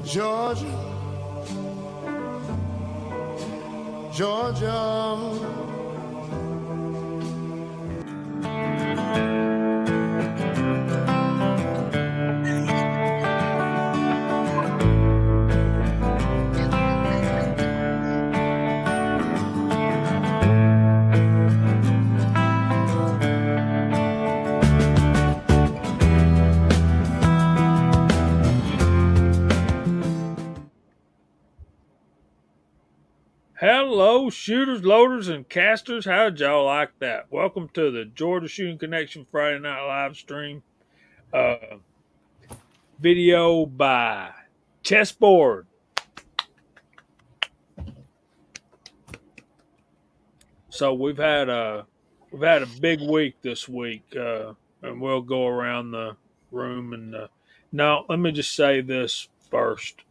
Georgia, Georgia. Hello, shooters, loaders, and casters. How'd y'all like that? Welcome to the Georgia Shooting Connection Friday Night Live stream. Uh, Video by Chessboard. So we've had a big week this week, and we'll go around the room. And now, let me just say this first.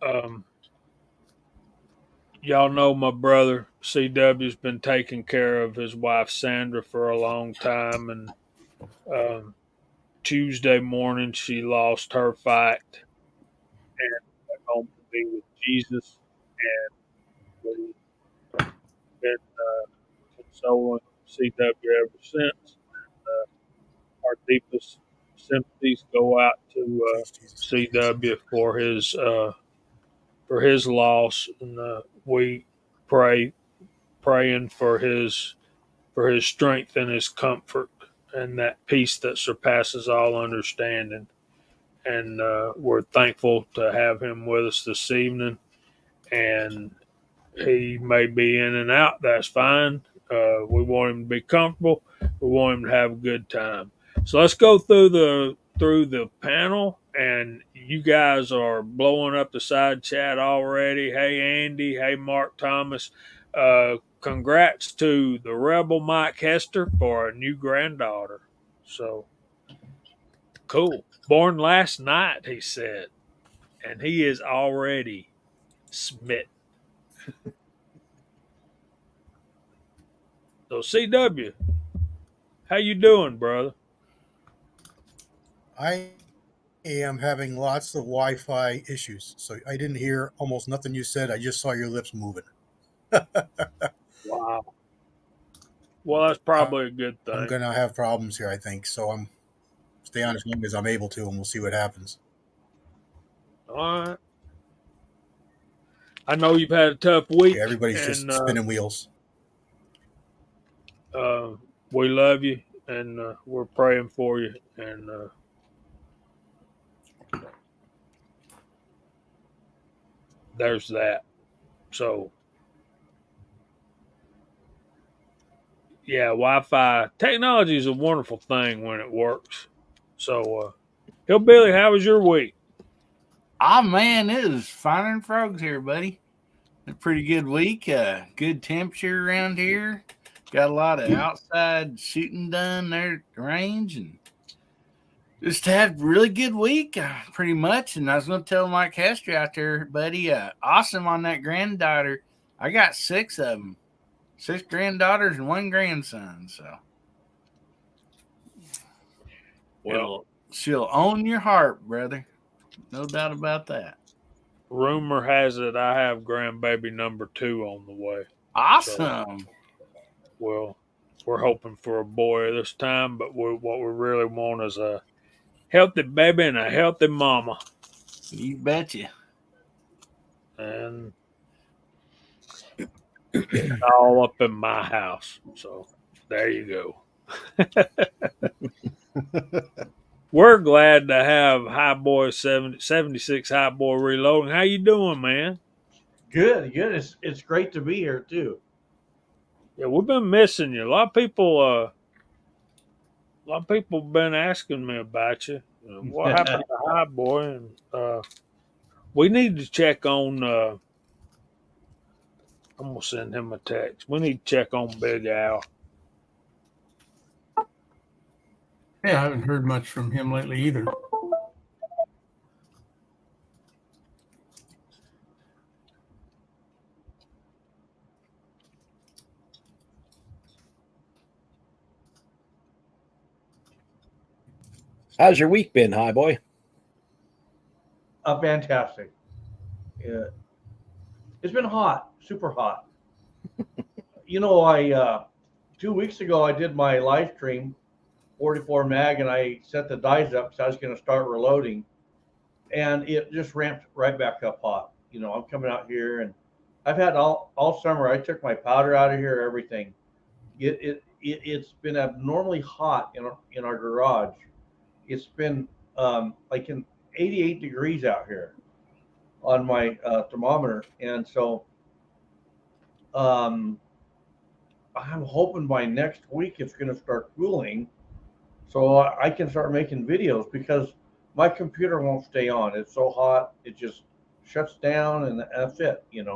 Um, Y'all know my brother CW's been taking care of his wife Sandra for a long time, and um, Tuesday morning she lost her fight and went home to be with Jesus. And we've been consoling CW ever since. Our deepest sympathies go out to Praise Jesus. CW for his loss, and we pray praying for his strength and his comfort and that peace that surpasses all understanding. And we're thankful to have him with us this evening. And he may be in and out. That's fine. We want him to be comfortable. We want him to have a good time. So let's go through the panel. And you guys are blowing up the side chat already. Hey Andy. Hey Mark Thomas. Congrats to the Rebel Mike Hester for a new granddaughter. So cool. Born last night, he said, and he is already smitten. So CW, how you doing, brother? I am having lots of Wi-Fi issues, so I didn't hear almost nothing you said. I just saw your lips moving. Wow. Well, that's probably a good I'm thing. gonna have problems here, I think. So I'm stay on as long as I'm able to, and we'll see what happens. All right. I know you've had a tough Yeah, week, everybody's and just spinning wheels. uh, we love you, and we're praying for you. And there's that. So, yeah, Wi-Fi technology is a wonderful thing when it works. So, Hillbilly, how was your week? Ah man, it is finer than frogs here, buddy. A pretty good week. Good temperature around here. Got a lot of outside shooting done there at the range, and just had a really good week, pretty much. And I was going to tell Mike Hester out there, buddy, awesome on that granddaughter. I got 6 of them, 6 granddaughters and 1 grandson. So Well, she'll own your heart, brother. No doubt about that. rumor has it I have grandbaby number 2 on the way. So, Awesome. well, we're hoping for a boy this time, but what we really want is a healthy baby and a healthy mama. You betcha. And all up in my house. So there you go. We're glad to have High Boy 76 High Boy Reloading. How you doing, man? Good, good. It's great to be here too. Yeah, we've been missing you. A lot of people been asking me about you. What happened to High Boy? And we need to check on. I'm gonna send him a text. We need to check on Big Al. Yeah, I haven't heard much from him lately either. How's your week been, High Boy? Fantastic. Yeah. It's been hot, super hot. I 2 weeks ago I did my live stream, 44 mag, and I set the dies up because I was going to start reloading, and it just ramped right back up hot. I'm coming out here, and I've had all summer. I took my powder out of here, everything. It's been abnormally hot in our garage. It's been like in 88 degrees out here on my thermometer, and so I'm hoping by next week it's going to start cooling, so I can start making videos, because my computer won't stay on. It's so hot, it just shuts down, and that's it, and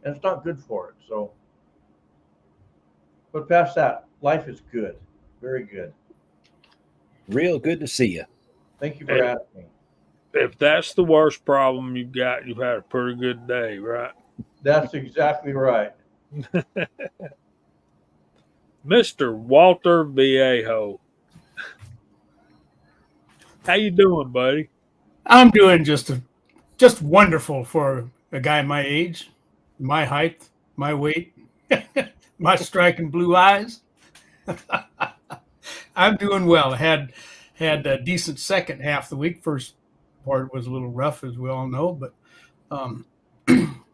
it's not good for it. So, but past that, life is good, very good. Real good to see you. Thank you for asking. If that's the worst problem you've got, you've had a pretty good day, right? That's exactly right. Mr. Walter Viejo. How you doing, buddy? I'm doing just wonderful for a guy my age, my height, my weight, my striking blue eyes. I'm doing well. I had a decent second half of the week. First part was a little rough, as we all know, but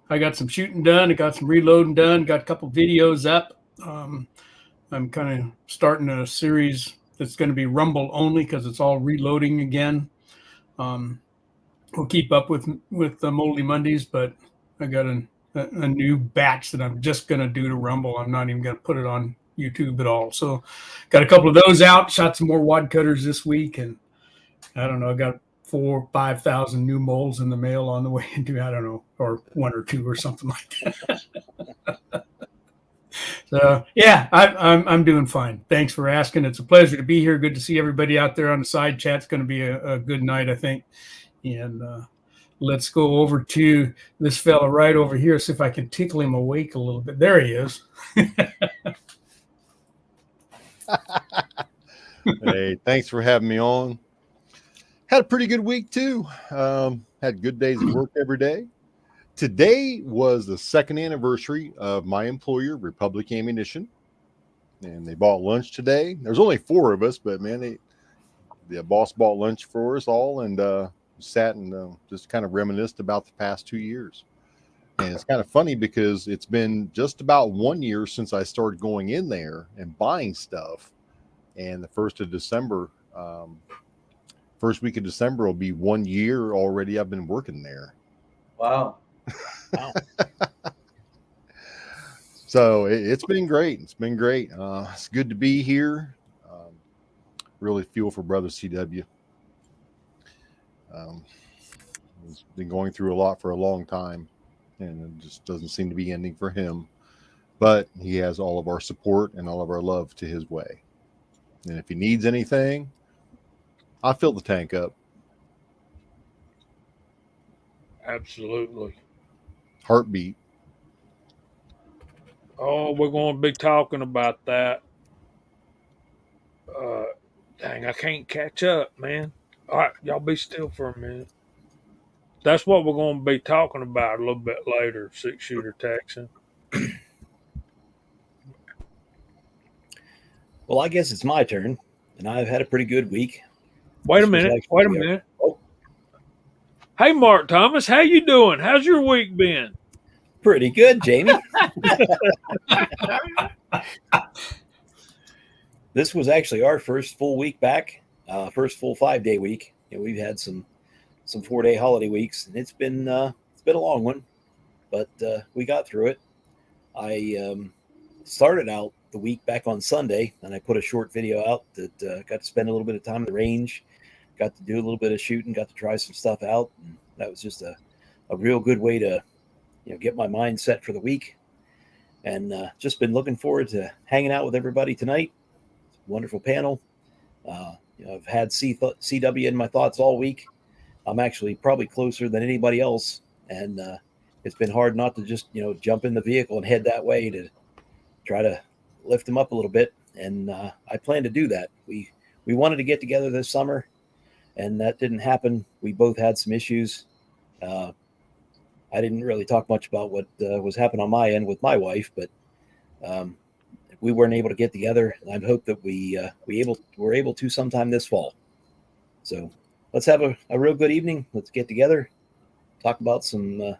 I got some shooting done. I got some reloading done. Got a couple videos up. I'm kind of starting a series that's going to be Rumble only, because it's all reloading again. We'll keep up with the Moldy Mondays, but I got a new batch that I'm just going to do to Rumble. I'm not even going to put it on YouTube at all. So got a couple of those out, shot some more wad cutters this week, and I don't know, I got 4,000 or 5,000 new molds in the mail on the way into, I don't know, or 1 or 2 or something like that. So yeah, I'm doing fine. Thanks for asking. It's a pleasure to be here. Good to see everybody out there on the side chat. It's going to be a good night, I think. And let's go over to this fella right over here, see if I can tickle him awake a little bit. There he is. Hey, thanks for having me on. Had a pretty good week too. Had good days at work every day. Today was the 2nd anniversary of my employer, Republic Ammunition, and they bought lunch today. There's only 4 of us, but man, the boss bought lunch for us all, and sat and just kind of reminisced about the past 2 years. And it's kind of funny because it's been just about 1 year since I started going in there and buying stuff. And the 1st of December, first week of December will be 1 year already I've been working there. Wow. Wow. So it's been great. It's been great. It's good to be here. Really feel for Brother CW. He's been going through a lot for a long time, and it just doesn't seem to be ending for him. But he has all of our support and all of our love to his way. And if he needs anything, I'll fill the tank up. Absolutely. Heartbeat. Oh, we're going to be talking about that. Dang, I can't catch up, man. All right, y'all be still for a minute. That's what we're going to be talking about a little bit later, 6-shooter Texan. Well, I guess it's my turn, and I've had a pretty good week. Wait a This was minute. actually, Wait a minute. Oh, Hey, Mark Thomas, how you doing? How's your week been? pretty good, Jamie. This was actually our first full week back, first full 5-day week. We've had some 4-day holiday weeks, and it's been a long one, but we got through it. I started out the week back on Sunday, and I put a short video out that got to spend a little bit of time at the range, got to do a little bit of shooting, got to try some stuff out. And that was just a real good way to get my mind set for the week, and just been looking forward to hanging out with everybody tonight. Wonderful panel. I've had CW in my thoughts all week. I'm actually probably closer than anybody else, and it's been hard not to just jump in the vehicle and head that way to try to lift them up a little bit. And I plan to do that. We wanted to get together this summer, and that didn't happen. We both had some issues, I didn't really talk much about what was happening on my end with my wife, but we weren't able to get together. I hope that we're able to sometime this fall. So let's have a real good evening. Let's get together, talk about some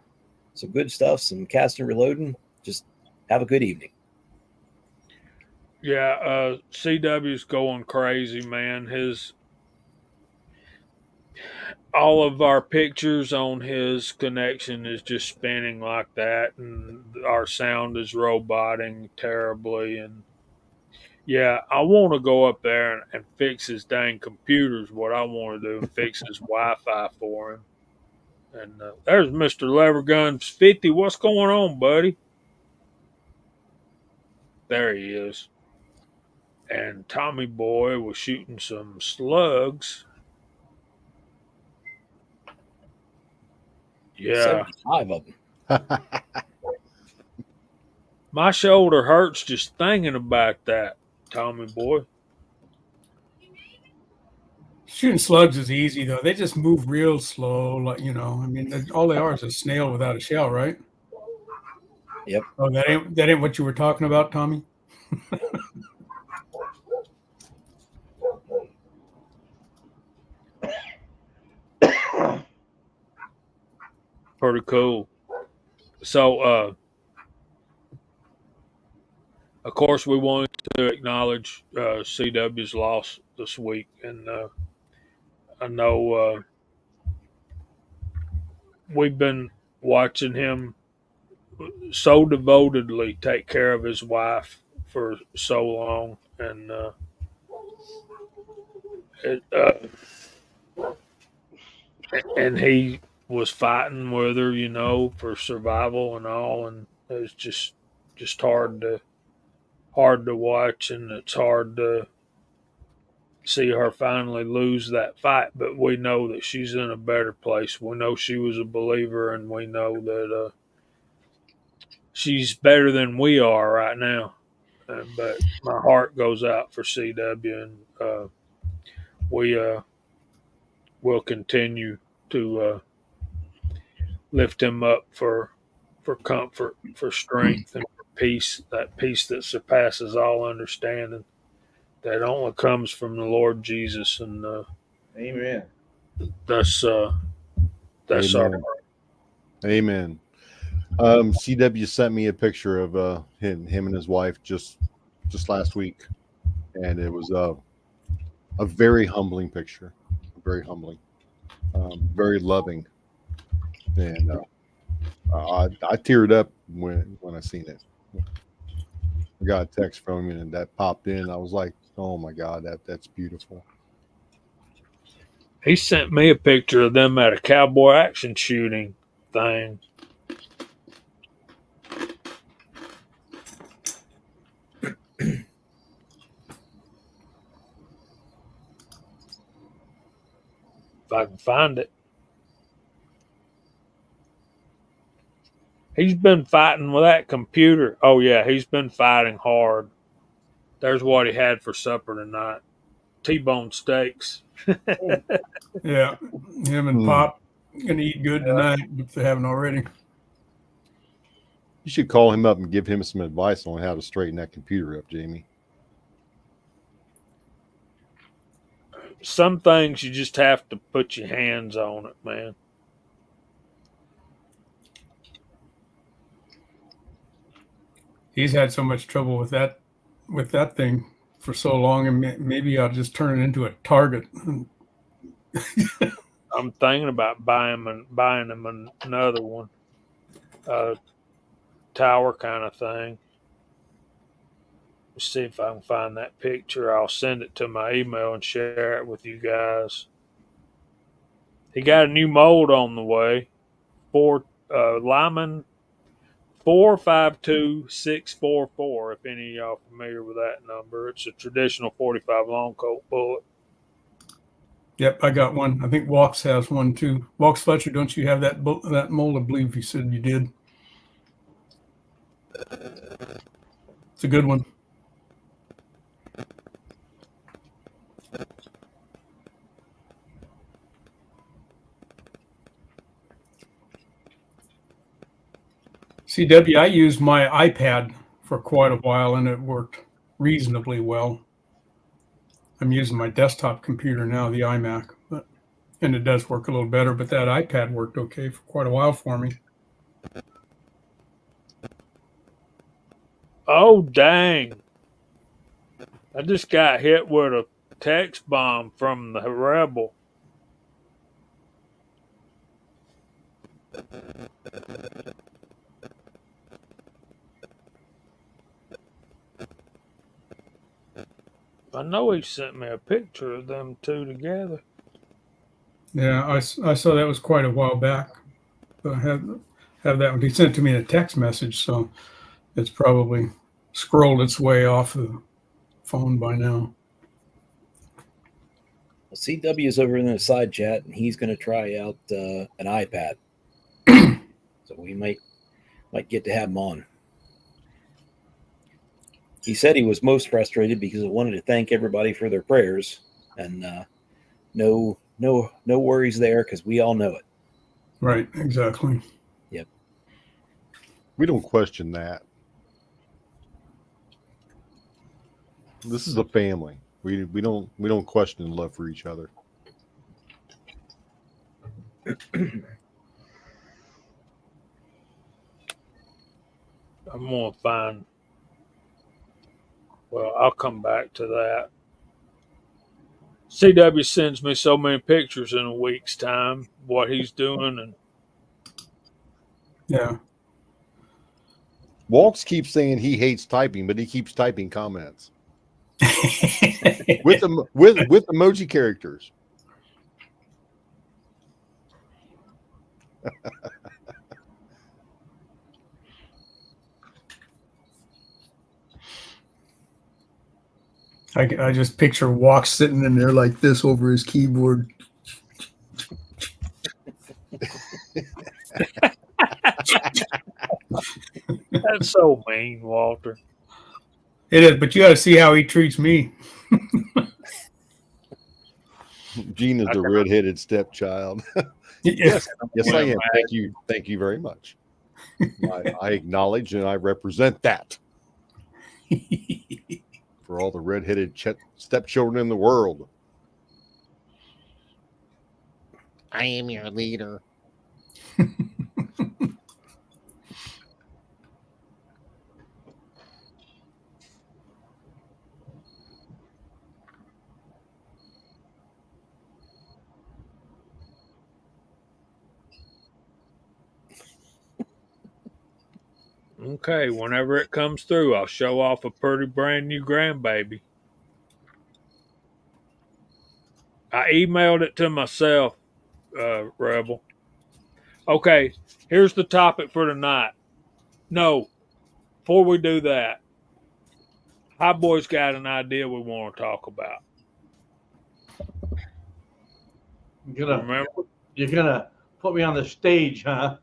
good stuff, some casting, reloading. Just have a good evening. Yeah, CW's going crazy, man. All of our pictures on his connection is just spinning like that, and our sound is roboting terribly. And yeah, I want to go up there and fix his dang computers. What I want to do and fix his Wi-Fi for him. And there's Mr. Leverguns 50. What's going on, buddy? There he is. And Tommy Boy was shooting some slugs. Yeah. 75 of them. My shoulder hurts just thinking about that, Tommy Boy. Shooting slugs is easy though. They just move real slow, like I mean, all they are is a snail without a shell, right? Yep. Oh, that ain't what you were talking about, Tommy. Pretty cool. So, of course, we wanted to acknowledge CW's loss this week, and I know we've been watching him so devotedly take care of his wife for so long, and and he was fighting with her, for survival and all, and it's just hard to watch, and it's hard to see her finally lose that fight. But we know that she's in a better place. We know she was a believer, and we know that she's better than we are right now. But my heart goes out for CW, and we will continue to lift him up for comfort, for strength, and for peace. That peace that surpasses all understanding, that only comes from the Lord Jesus, and Amen. that's Amen. Amen. CW sent me a picture of him and his wife just last week, and it was a very humbling picture, very humbling, very loving, and I teared up when I seen it. I got a text from him, and that popped in. I was like, "Oh my God, that's beautiful." He sent me a picture of them at a cowboy action shooting thing. If I can find it. He's been fighting with that computer. Oh, yeah, he's been fighting hard. There's what he had for supper tonight. T-bone steaks. Yeah, him and Pop gonna eat good tonight if they haven't already. You should call him up and give him some advice on how to straighten that computer up, Jamie. Some things you just have to put your hands on it, man. He's had so much trouble with that thing for so long, and maybe I'll just turn it into a target. I'm thinking about buying him another one, tower kind of thing. Let's see if I can find that picture. I'll send it to my email and share it with you guys. He got a new mold on the way. Lyman 452644. If any of y'all familiar with that number, it's a traditional 45 long Colt bullet. Yep, I got one. I think Walks has one too. Walks Fletcher, don't you have that mold? I believe you said you did. It's a good one. CW, I used my iPad for quite a while and it worked reasonably well. I'm using my desktop computer now, the iMac, and it does work a little better, but that iPad worked okay for quite a while for me. Oh, dang. I just got hit with a text bomb from the rebel. I know he sent me a picture of them two together. Yeah, I saw that was quite a while back. I have that one. He sent it to me in a text message, so it's probably scrolled its way off the phone by now. Well, CW is over in the side chat, and he's going to try out an iPad. So we might get to have him on. He said he was most frustrated because he wanted to thank everybody for their prayers, and no worries there because we all know it. Right, exactly. Yep. We don't question that. This is a family. We don't question love for each other. I'm going to find. Well, I'll come back to that. CW sends me so many pictures in a week's time, what he's doing, and Yeah. Walks keeps saying he hates typing, but he keeps typing comments with them with emoji characters. I just picture Walk sitting in there like this over his keyboard. that's so mean, Walter. It is, but you got to see how he treats me. Gene is the redheaded stepchild. Yes. Yes, I am. Thank you very much. I acknowledge and I represent that for all the redheaded stepchildren in the world. I am your leader. Okay, whenever it comes through, I'll show off a pretty brand new grandbaby. I emailed it to myself, Rebel. Okay, here's the topic for tonight. No, before we do that, High Boy's got an idea we want to talk about. Remember? You're gonna put me on the stage, huh?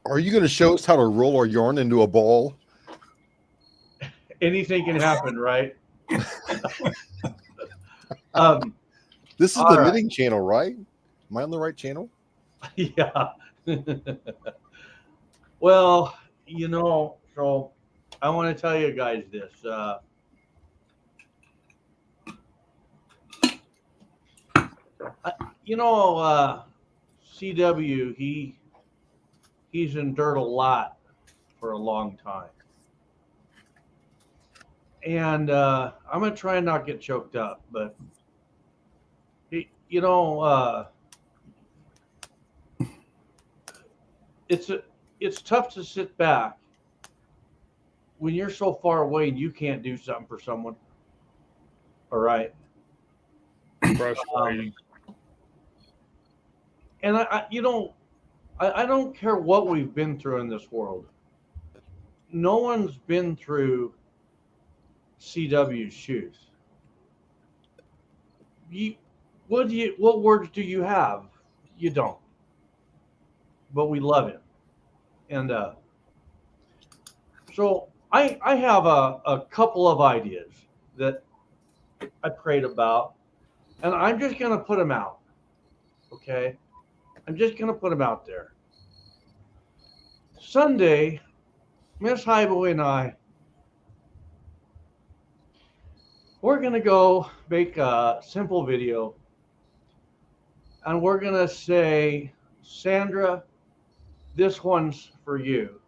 Are you going to show us how to roll our yarn into a ball? Anything can happen, right? This is the knitting channel, right? Am I on the right channel? Yeah. Well, so I want to tell you guys this. CW, he's endured a lot for a long time. And I'm going to try and not get choked up, but, it's tough to sit back when you're so far away and you can't do something for someone. All right. Frustrating. And I don't care what we've been through in this world. No one's been through CW's shoes. What words do you have? You don't. But we love him. And so I have a couple of ideas that I prayed about, and I'm just going to put them out. Okay? I'm just going to put them out there. Sunday, Miss Highboy and I, we're going to go make a simple video. And we're going to say, Sandra, this one's for you.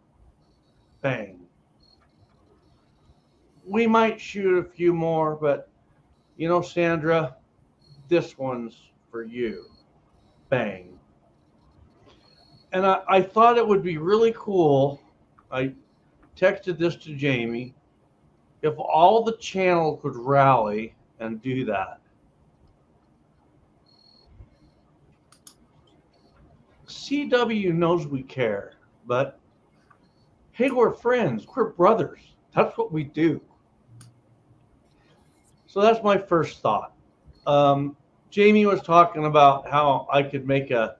Bang. We might shoot a few more, but you know, Sandra, this one's for you. Bang. And I thought it would be really cool. I texted this to Jamie. If all the channel could rally and do that. CW knows we care, but hey, we're friends. We're brothers. That's what we do. So that's my first thought. Jamie was talking about how I could make a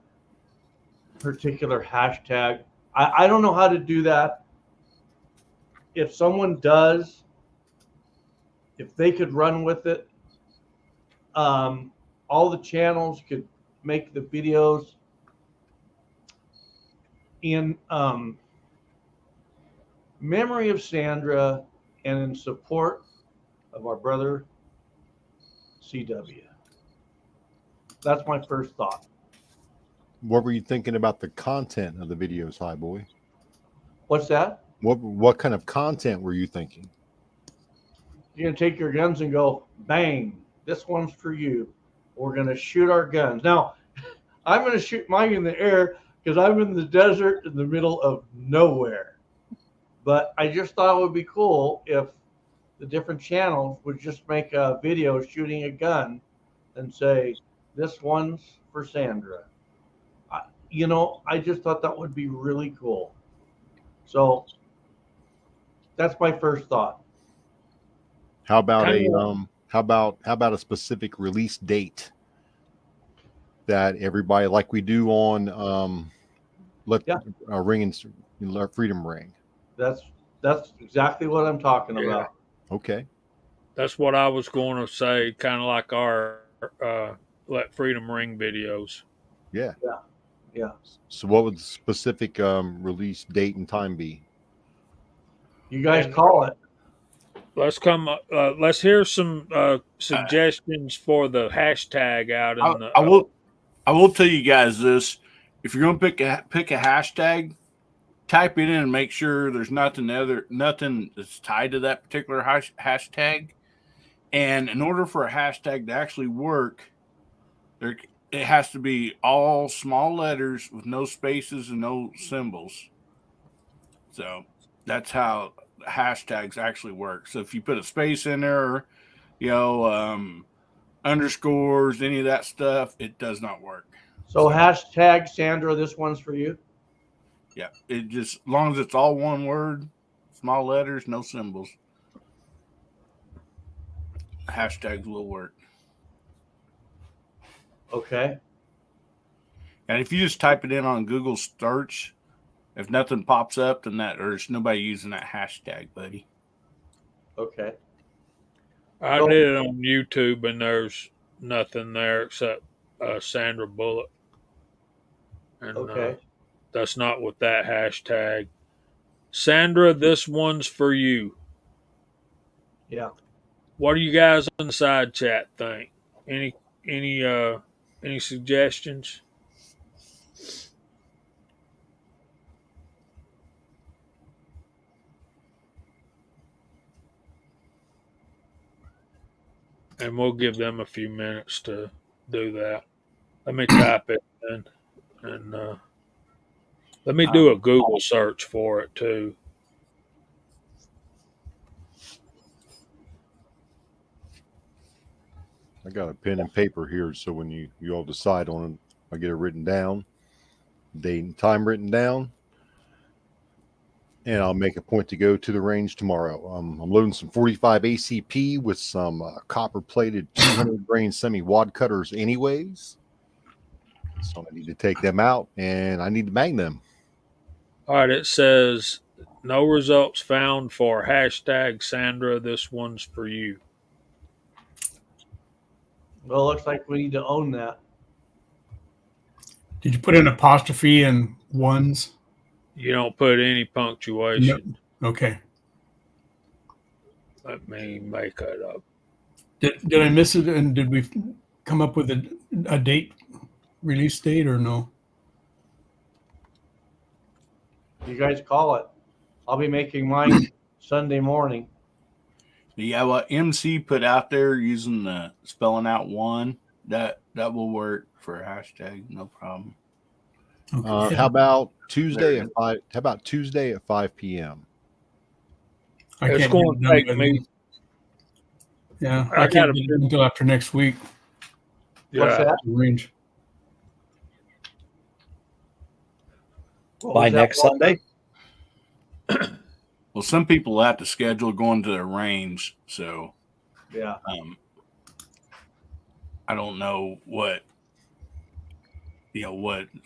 particular hashtag. I don't know how to do that. If someone does, if they could run with it, all the channels could make the videos in memory of Sandra and in support of our brother CW. That's my first thought. What were you thinking about the content of the videos, Highboy? What's that? What kind of content were you thinking? You're gonna take your guns and go bang. This one's for you. We're gonna shoot our guns. Now, I'm gonna shoot mine in the air because I'm in the desert in the middle of nowhere. But I just thought it would be cool if the different channels would just make a video shooting a gun and say, this one's for Sandra. I just thought that would be really cool. So that's my first thought. How about a specific release date that everybody, like we do on Ring and Let Freedom Ring? That's exactly what I'm talking about. Okay. That's what I was going to say, kind of like our Let Freedom Ring videos. Yeah. Yeah. So what would the specific release date and time be? You guys call it. Let's hear some suggestions for the hashtag out in the. I will tell you guys this: if you're going to pick a hashtag, type it in and make sure there's nothing that's tied to that particular hashtag. And in order for a hashtag to actually work, it has to be all small letters with no spaces and no symbols. So that's how hashtags actually work. So if you put a space in there, underscores, any of that stuff, it does not work. So hashtag Sandra, this one's for you. Yeah, it just, as long as it's all one word, small letters, no symbols, hashtags will work. Okay. And if you just type it in on Google search, if nothing pops up, then there's nobody using that hashtag, buddy. Okay. I did it on YouTube, and there's nothing there except Sandra Bullock. And Okay. that's not with that hashtag. Sandra, this one's for you. Yeah. What do you guys in the side chat think? Any suggestions? And we'll give them a few minutes to do that. Let me type it in, and let me do a Google search for it too. I got a pen and paper here, so when you all decide on it, I get it written down, date and time written down, and I'll make a point to go to the range tomorrow. I'm loading some 45 ACP with some copper-plated 200 grain semi-wad cutters anyways. So I need to take them out, and I need to bang them. All right, it says no results found for hashtag Sandra. This one's for you. Well, it looks like we need to own that. Did you put an apostrophe and ones? You don't put any punctuation. Okay. Let me make that up. Did I miss it? And did we come up with a date, release date, or no? You guys call it. I'll be making mine Sunday morning. Yeah, what MC put out there using the spelling out one, that will work for a hashtag, no problem. Okay. How about Tuesday at 5? How about Tuesday at 5 p.m.? I It's can't going get to it take done me. Yeah, I I can't gotta- get it until after next week. What's Yeah, that? Range. What By was that, next Walter? Sunday. Well, some people have to schedule going to the range, so Yeah. I don't know what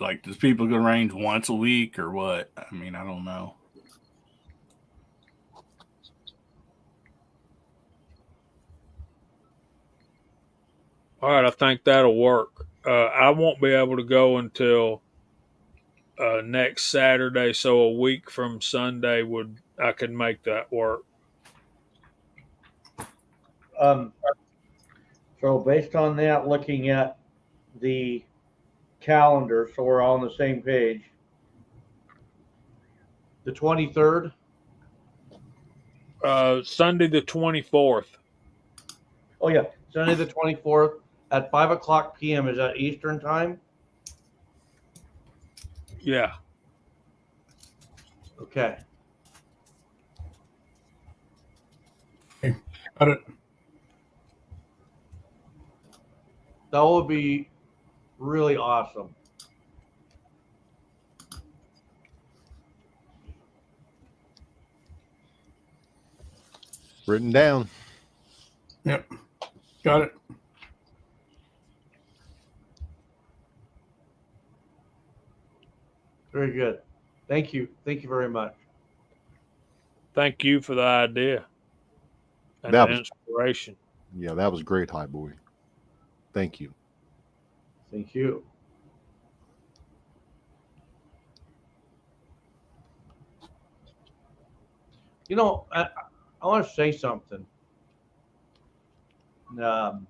like does people go to range once a week or what? I mean, I don't know. all right. I think that'll work. I won't be able to go until next Saturday, so a week from Sunday I could make that work. So based on that, looking at the calendar, so we're all on the same page. The 23rd. Sunday the 24th. Oh yeah, Sunday the 24th at 5:00 p.m. Is that Eastern time? Yeah. Okay. Got it. That would be really awesome. Written down. Yep. Got it. Very good. Thank you. Thank you very much. Thank you for the idea and That the was- inspiration. Yeah, that was great, High Boy. Thank you. Thank you. You know, I want to say something. The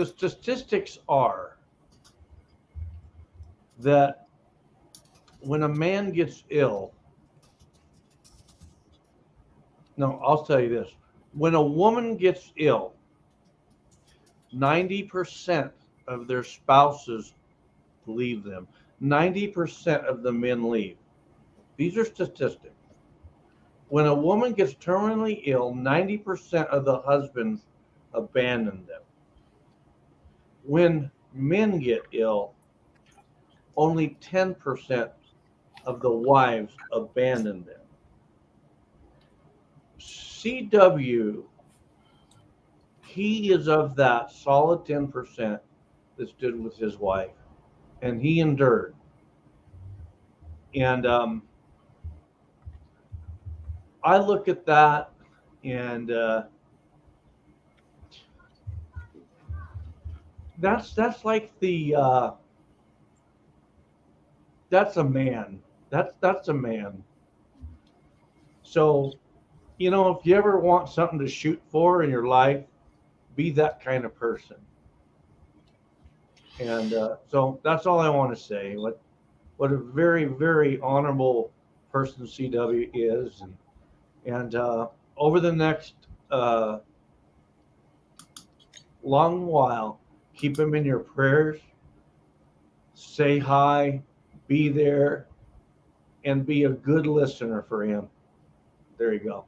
statistics are that when a man gets ill, no, I'll tell you this. When a woman gets ill, 90% of their spouses leave them. 90% of the men leave. These are statistics. When a woman gets terminally ill, 90% of the husbands abandon them. When men get ill, only 10% of the wives abandon them. CW, he is of that solid 10% that stood with his wife, and he endured. And I look at that, and that's like the that's a man. That's a man. So, you know, if you ever want something to shoot for in your life, be that kind of person. And so that's all I want to say. What a very, very honorable person CW is, and over the next long while, keep him in your prayers. Say hi, be there, and be a good listener for him. There you go.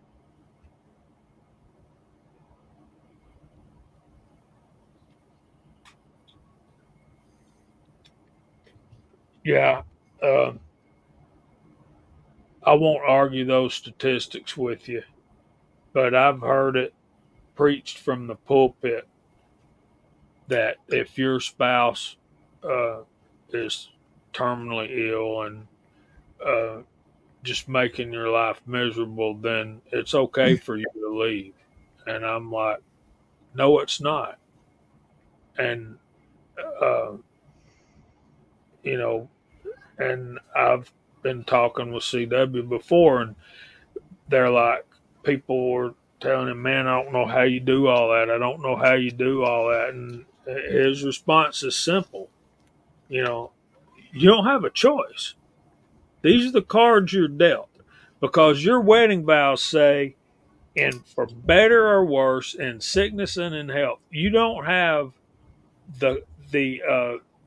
Yeah. I won't argue those statistics with you, but I've heard it preached from the pulpit that if your spouse is terminally ill and just making your life miserable, then it's okay for you to leave. And I'm like, no, it's not. And you know, and I've been talking with CW before, and they're like, people were telling him, man, I don't know how you do all that. I don't know how you do all that. And his response is simple. You know, you don't have a choice. These are the cards you're dealt because your wedding vows say, and for better or worse, in sickness and in health, you don't have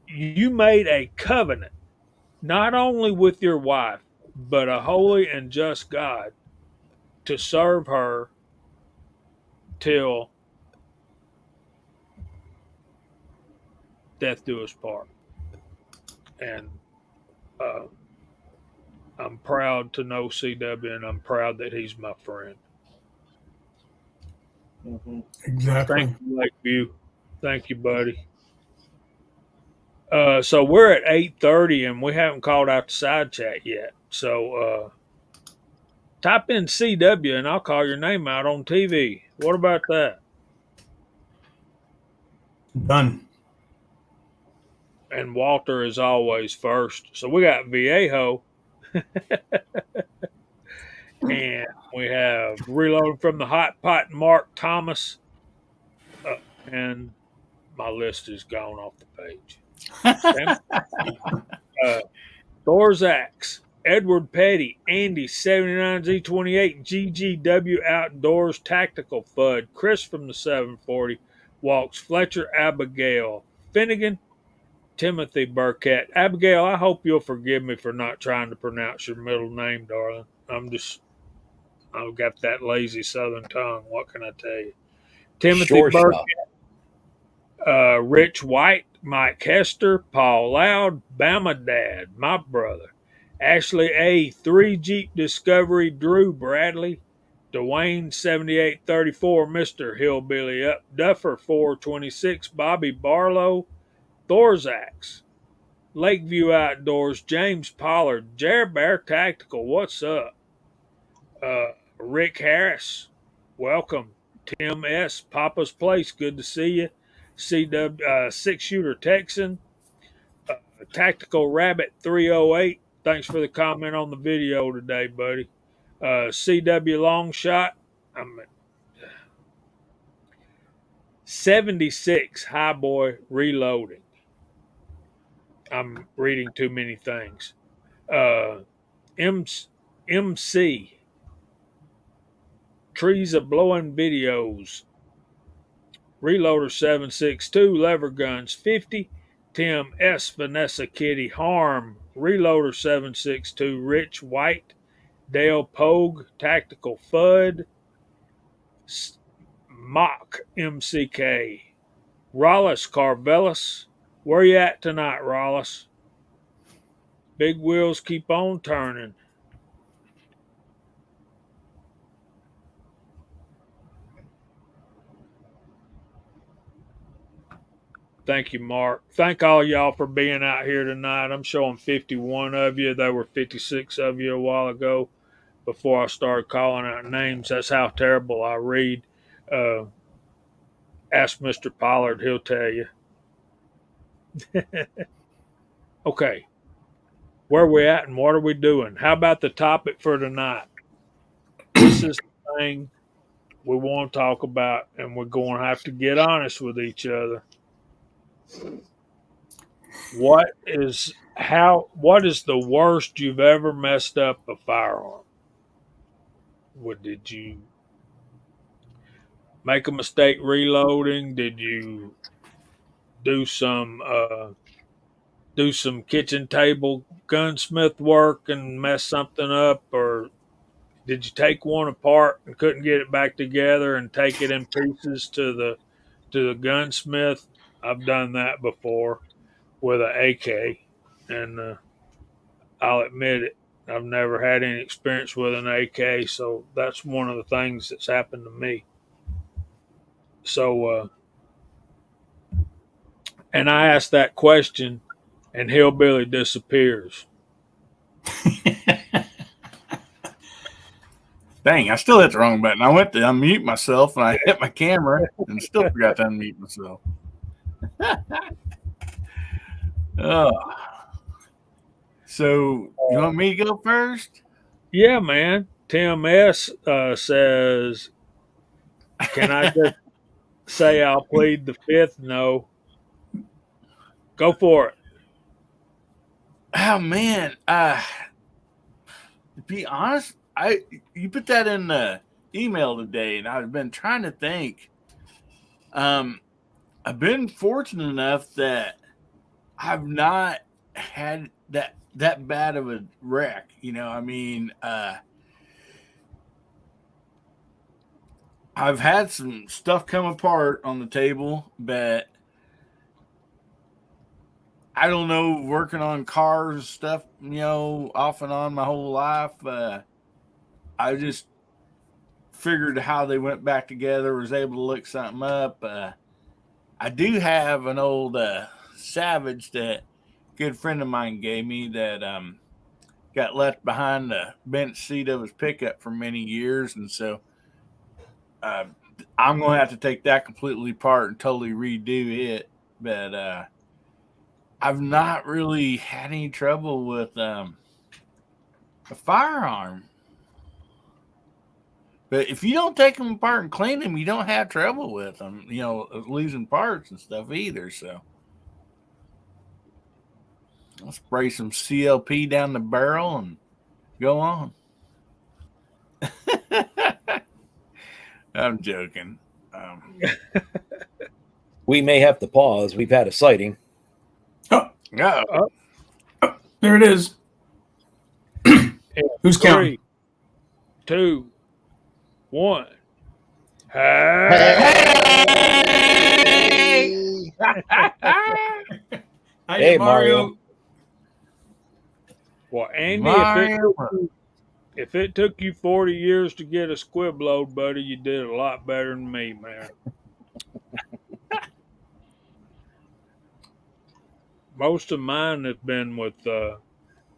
you made a covenant not only with your wife but a holy and just God to serve her till death do us part. And I'm proud to know CW, and I'm proud that he's my friend. Mhm. Exactly. Thank you, Lakeview. Thank you, buddy. So we're at 8:30, and we haven't called out the side chat yet. So type in CW, and I'll call your name out on TV. What about that? Done. And Walter is always first. So we got Viejo, and we have Reloading from the Hot Pot, Mark Thomas, and my list is gone off the page. Thorzax, Edward Petty, Andy 79Z28, GGW Outdoors Tactical Fud, Chris from the 740, Walks, Fletcher Abigail, Finnegan, Timothy Burkett. Abigail, I hope you'll forgive me for not trying to pronounce your middle name, darling. I've got that lazy southern tongue. What can I tell you? Timothy Sure Burkett, stuff. Rich White, Mike Hester, Paul Loud, Bama Dad, my brother, Ashley A, 3 Jeep Discovery, Drew Bradley, Dwayne 7834, Mr. Hillbilly Up, Duffer 426, Bobby Barlow, Thorzax, Lakeview Outdoors, James Pollard, Jared Bear Tactical, what's up? Rick Harris, welcome. Tim S, Papa's Place, good to see you. CW 6-shooter Texan, Tactical Rabbit 308. Thanks for the comment on the video today, buddy. CW Long Shot. I'm at 76 High Boy Reloading. I'm reading too many things. MC Trees of Blowing Videos. Reloader 762, Lever Guns 50, Tim S, Vanessa Kitty Harm, Reloader 762, Rich White, Dale Pogue, Tactical Fud, Mock MCK, Rollis Carvelis. Where you at tonight, Rollis? Big wheels keep on turning. Thank you, Mark. Thank all y'all for being out here tonight. I'm showing 51 of you. There were 56 of you a while ago before I started calling out names. That's how terrible I read. Ask Mr. Pollard. He'll tell you. Okay. Where are we at and what are we doing? How about the topic for tonight? This is the thing we want to talk about, and we're going to have to get honest with each other. What is the worst you've ever messed up a firearm? Did you make a mistake reloading? Did you do some kitchen table gunsmith work and mess something up, or did you take one apart and couldn't get it back together and take it in pieces to the gunsmith? I've done that before with an AK, and I'll admit it. I've never had any experience with an AK, so that's one of the things that's happened to me. So, and I asked that question, and Hillbilly disappears. Dang, I still hit the wrong button. I went to unmute myself and I hit my camera and still forgot to unmute myself. So you want me to go first? Yeah, man. Tim S. Says, "Can I just say I'll plead the fifth? No, go for it." Oh man, to be honest, you put that in the email today, and I've been trying to think. I've been fortunate enough that I've not had that bad of a wreck. You know, I mean, I've had some stuff come apart on the table, but I don't know, working on cars stuff, off and on my whole life. I just figured how they went back together, was able to look something up. I do have an old Savage that a good friend of mine gave me that got left behind the bench seat of his pickup for many years. And so I'm going to have to take that completely apart and totally redo it. But I've not really had any trouble with a firearm. But if you don't take them apart and clean them, you don't have trouble with them, losing parts and stuff either. So I'll spray some CLP down the barrel and go on. I'm joking. We may have to pause. We've had a sighting. Yeah. There it is. Who's counting? 3, 2, 1. Hey! Hey, Mario. Well, Andy, Mario. if it took you 40 years to get a squib load, buddy, you did a lot better than me, man. Most of mine have been with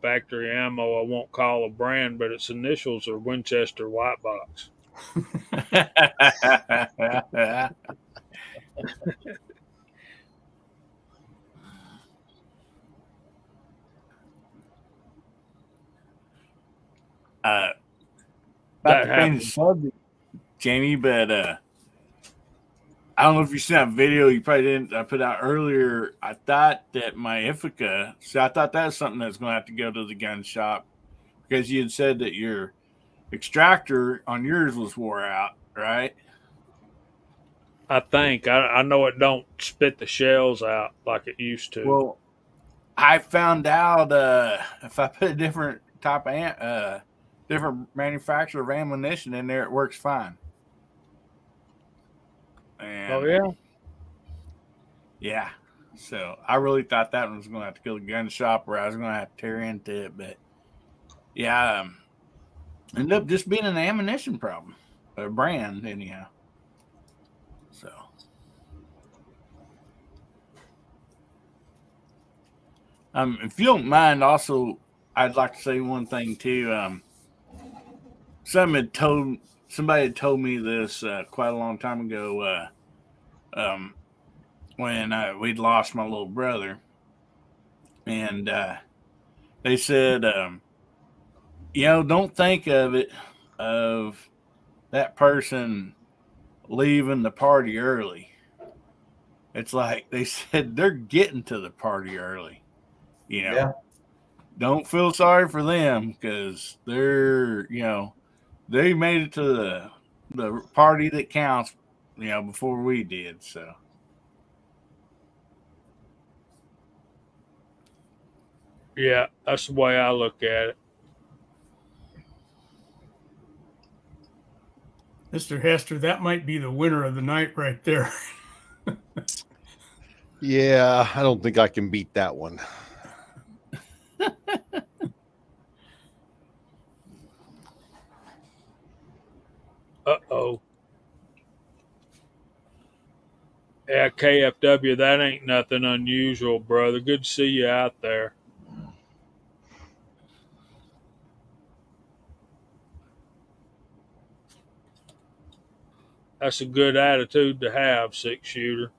factory ammo. I won't call a brand, but its initials are Winchester White Box. About That to change the happens. subject, Jamie, but I don't know if you seen that video. You probably didn't. I put out earlier. I thought that my Ithaca. So I thought that was something that's going to have to go to the gun shop because you had said that your extractor on yours was wore out, right? I think. I know it don't spit the shells out like it used to. Well, I found out if I put a different type of different manufacturer of ammunition in there, it works fine. And Oh, yeah? yeah. So I really thought that one was going to have to go to the gun shop where I was going to have to tear into it. But yeah, ended up just being an ammunition problem, a brand, anyhow. So. If you don't mind, also, I'd like to say one thing too. Somebody had told me this quite a long time ago. When we'd lost my little brother, and they said, don't think of that person leaving the party early. It's like they said they're getting to the party early. Yeah. Don't feel sorry for them because they're, they made it to the party that counts, before we did. So. Yeah, that's the way I look at it. Mr. Hester, that might be the winner of the night right there. Yeah, I don't think I can beat that one. Uh-oh. Yeah, KFW, that ain't nothing unusual, brother. Good to see you out there. That's a good attitude to have, 6-shooter.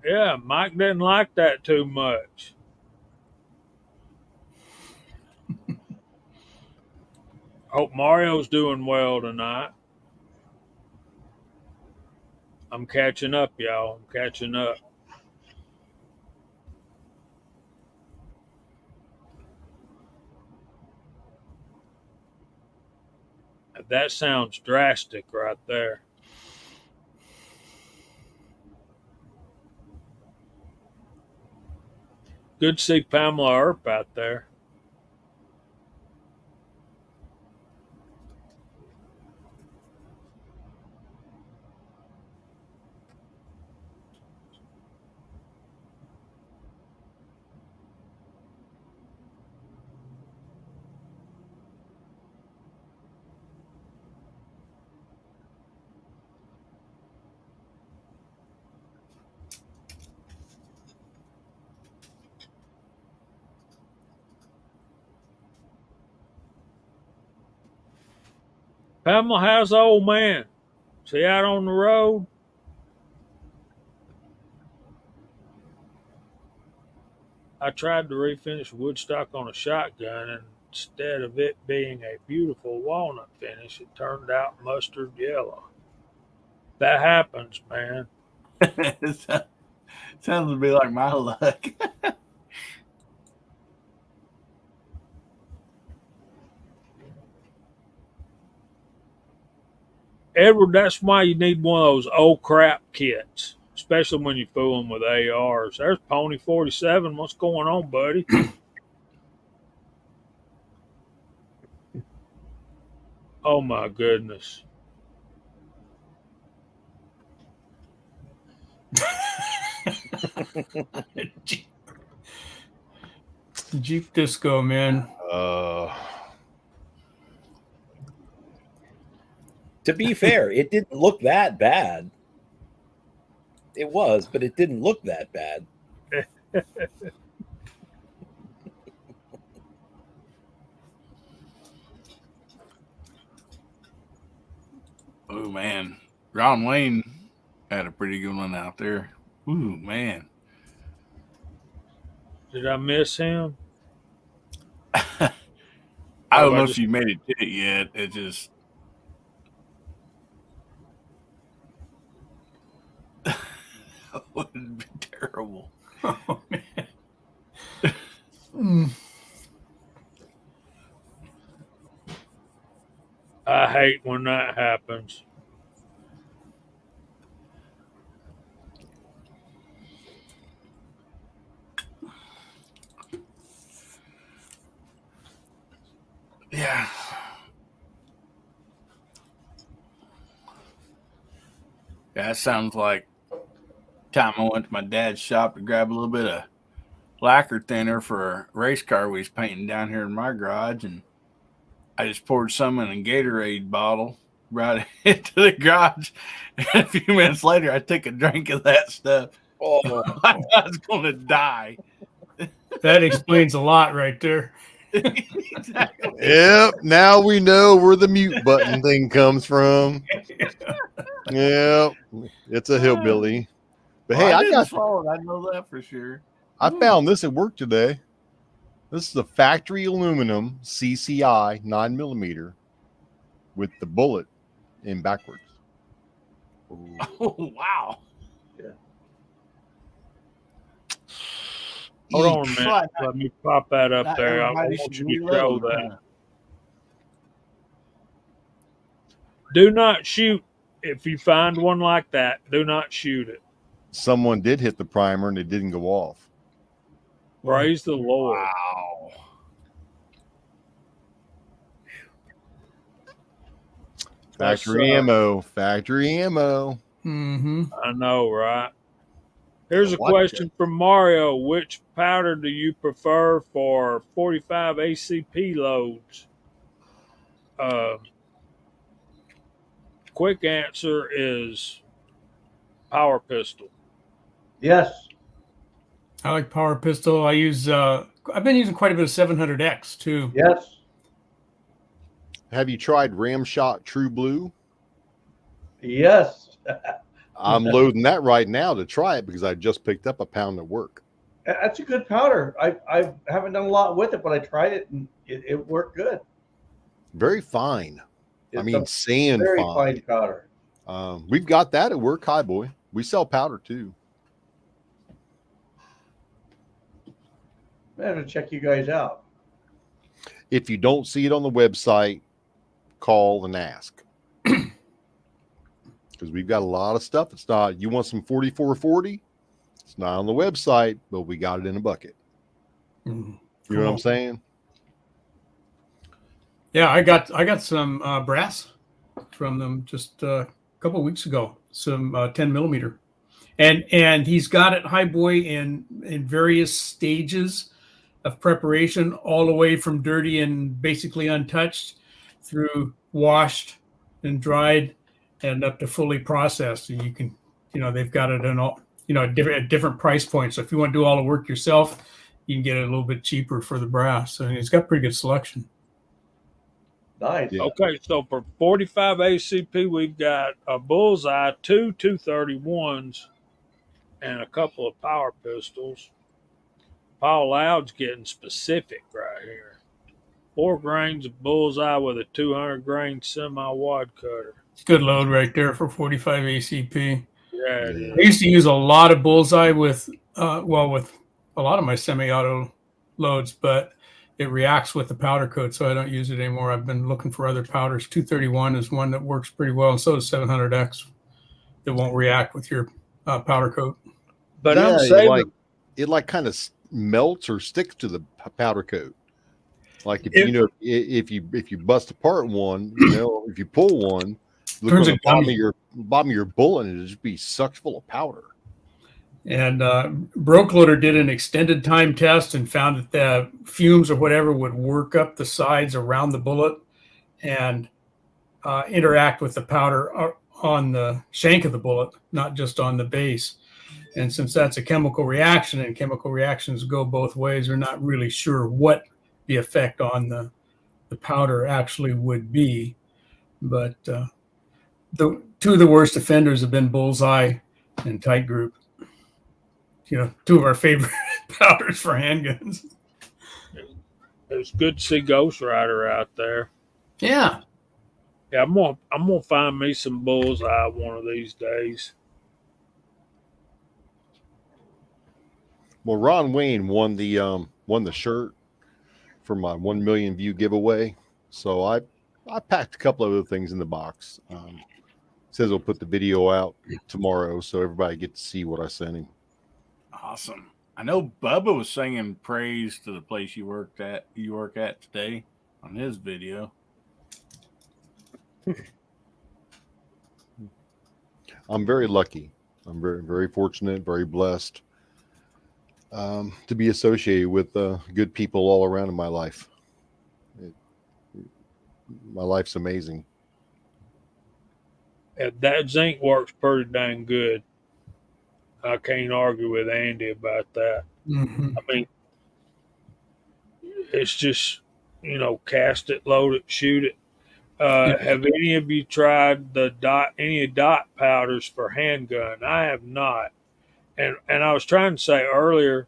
Yeah, Mike didn't like that too much. Hope Mario's doing well tonight. I'm catching up, y'all. I'm catching up. That sounds drastic right there. Good to see Pamela Earp out there. Pamela, how's the old man? Is he out on the road? I tried to refinish Woodstock on a shotgun, and instead of it being a beautiful walnut finish, it turned out mustard yellow. That happens, man. Sounds to be like my luck. Edward, that's why you need one of those old crap kits, especially when you're fooling with ARs. There's Pony 47. What's going on, buddy? Oh, my goodness. Jeep Disco, man. To be fair, it didn't look that bad. It was, but it didn't look that bad. Oh man, Ron Wayne had a pretty good one out there. Ooh man, Did I miss him? I don't know if you made it to it yet. It just would be terrible. Oh, man. I hate when that happens. Yeah. Yeah, that sounds like time I went to my dad's shop to grab a little bit of lacquer thinner for a race car we was painting down here in my garage, and I just poured some in a Gatorade bottle, brought it into the garage, and a few minutes later I took a drink of that stuff. Oh, I thought I was going to die. That explains a lot right there. Exactly. Yep. Now we know where the mute button thing comes from. Yep. It's a hillbilly. But hey, I know that for sure. I found this at work today. This is a factory aluminum CCI 9mm with the bullet in backwards. Ooh. Oh, wow. Hold on a minute. Let me pop that up there. I want you to show that. Do not shoot. If you find one like that, do not shoot it. Someone did hit the primer and it didn't go off. Praise the Lord. Wow. Factory ammo. Factory ammo. Mm-hmm. I know, right? Here's a I like question from Mario. Which powder do you prefer for 45 ACP loads? Quick answer is Power Pistol. Yes. I like Power Pistol. I use. I've been using quite a bit of 700X too. Yes. Have you tried Ramshot True Blue? Yes. I'm loading that right now to try it because I just picked up a pound at work. That's a good powder. I haven't done a lot with it, but I tried it and it worked good. Very fine. I It's mean, a sand very fine. fine powder. We've got that at work, High Boy. We sell powder too. I have to check you guys out. If you don't see it on the website, call and ask. Because we've got a lot of stuff. It's not, you want some 4440? It's not on the website, but we got it in a bucket. Mhm. You know what I'm saying? Yeah, I got some brass from them just a couple of weeks ago. Some 10 millimeter, and he's got it, High Boy, in various stages of preparation, all the way from dirty and basically untouched through washed and dried and up to fully processed. And you can, they've got it in all, at different price points. So if you want to do all the work yourself, you can get it a little bit cheaper for the brass. And it's got pretty good selection. Nice. Yeah. Okay, so for 45 ACP, we've got a Bullseye, two 231s, and a couple of power pistols. Paul Loud's getting specific right here. 4 grains of Bullseye with a 200 grain semi-wad cutter. It's good load right there for 45 ACP. Yeah, it Yeah. I used to use a lot of Bullseye with a lot of my semi-auto loads, but it reacts with the powder coat, so I don't use it anymore. I've been looking for other powders. 231 is one that works pretty well, and so does 700X. That won't react with your powder coat. but Yeah, I'm saving. it kind of melts or sticks to the powder coat. Like if you bust apart one, if you pull one, look on Turns the it gummy. bottom of your bullet, and it'll just be sucked full of powder. And Brokeloader did an extended time test and found that the fumes or whatever would work up the sides around the bullet and interact with the powder on the shank of the bullet, not just on the base. And since that's a chemical reaction and chemical reactions go both ways, we're not really sure what the effect on the powder actually would be. But the two of the worst offenders have been Bullseye and Tight Group. Two of our favorite powders for handguns. It's good to see Ghost Rider out there. Yeah. Yeah, I'm gonna find me some Bullseye one of these days. Well, Ron Wayne won the shirt for my 1 million view giveaway, so I packed a couple of other things in the box. Says he'll put the video out tomorrow, so everybody get to see what I sent him. Awesome. I know Bubba was singing praise to the place you work at today on his video. I'm very lucky. I'm very, very fortunate, very blessed to be associated with good people all around in my life. My life's amazing. Yeah, that zinc works pretty dang good. I can't argue with Andy about that. Mm-hmm. I mean, it's just, cast it, load it, shoot it. Have any of you tried any dot powders for handgun? I have not. And I was trying to say earlier,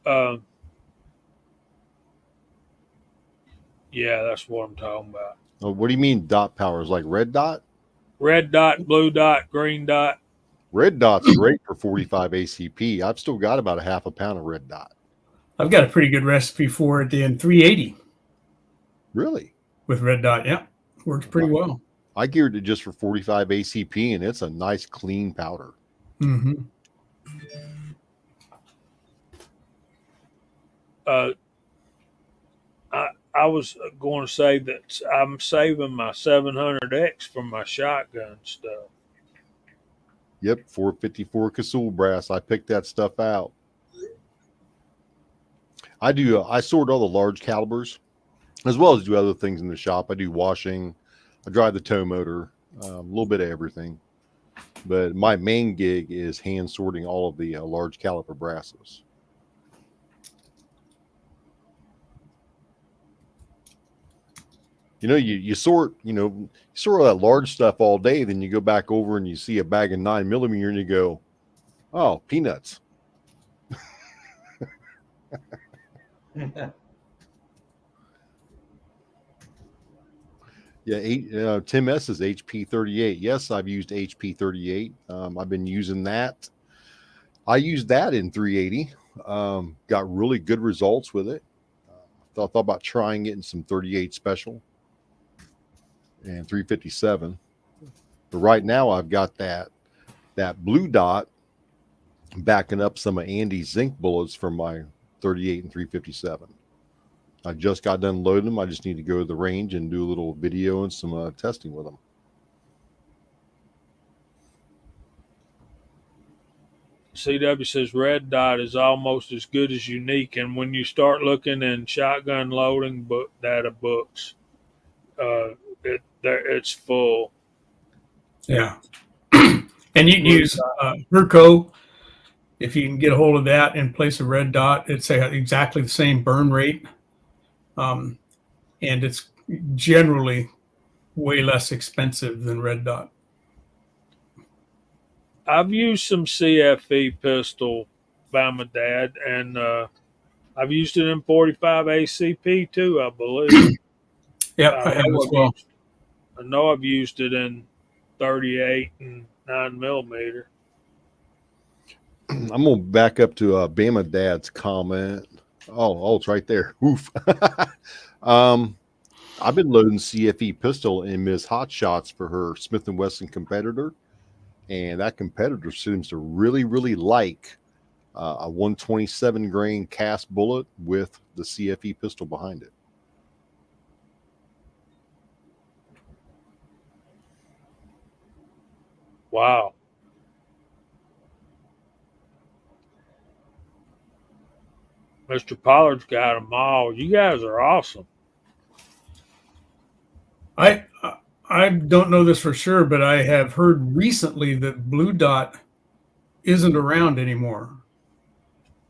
yeah, that's what I'm talking about. Oh, what do you mean dot powers? Like red dot? Red dot, blue dot, green dot. Red dot's great for 45 ACP. I've still got about a half a pound of red dot. I've got a pretty good recipe for it in 380 Really? with red dot. Yeah, works pretty well. I geared it just for 45 ACP, and it's a nice clean powder. Mm-hmm. I was going to say that I'm saving my 700X for my shotgun stuff. Yep, 454 Casull brass. I picked that stuff out. I sort all the large calibers, as well as do other things in the shop. I do washing. I drive the tow motor, a little bit of everything. But my main gig is hand sorting all of the large caliber brasses. you sort all that large stuff all day, then you go back over and you see a bag of 9mm and you go, oh, peanuts. Yeah, Tim S is HP38. Yes, I've used HP38. I've been using that. I used that in 380. Got really good results with it. Thought about trying it in some 38 special and 357. But right now I've got that blue dot backing up some of Andy's zinc bullets from my 38 and 357. I just got done loading them. I just need to go to the range and do a little video and some testing with them. CW says red dot is almost as good as unique, and when you start looking in shotgun loading book data books, it's full. Yeah. And you can use Herco if you can get a hold of that in place of red dot. It's exactly the same burn rate. And it's generally way less expensive than red dot. I've used some CFE pistol by my dad, and I've used it in 45 ACP too, I believe. Yep, I have as well. I know I've used it in 38 and 9mm. I'm gonna back up to Bama Dad's comment. Oh, it's right there. Oof. I've been loading CFE pistol in Ms. Hot Shots for her Smith & Wesson competitor, and that competitor seems to really, really like a 127 grain cast bullet with the CFE pistol behind it. Wow. Mr. Pollard's got them all. You guys are awesome. I don't know this for sure, but I have heard recently that Blue Dot isn't around anymore,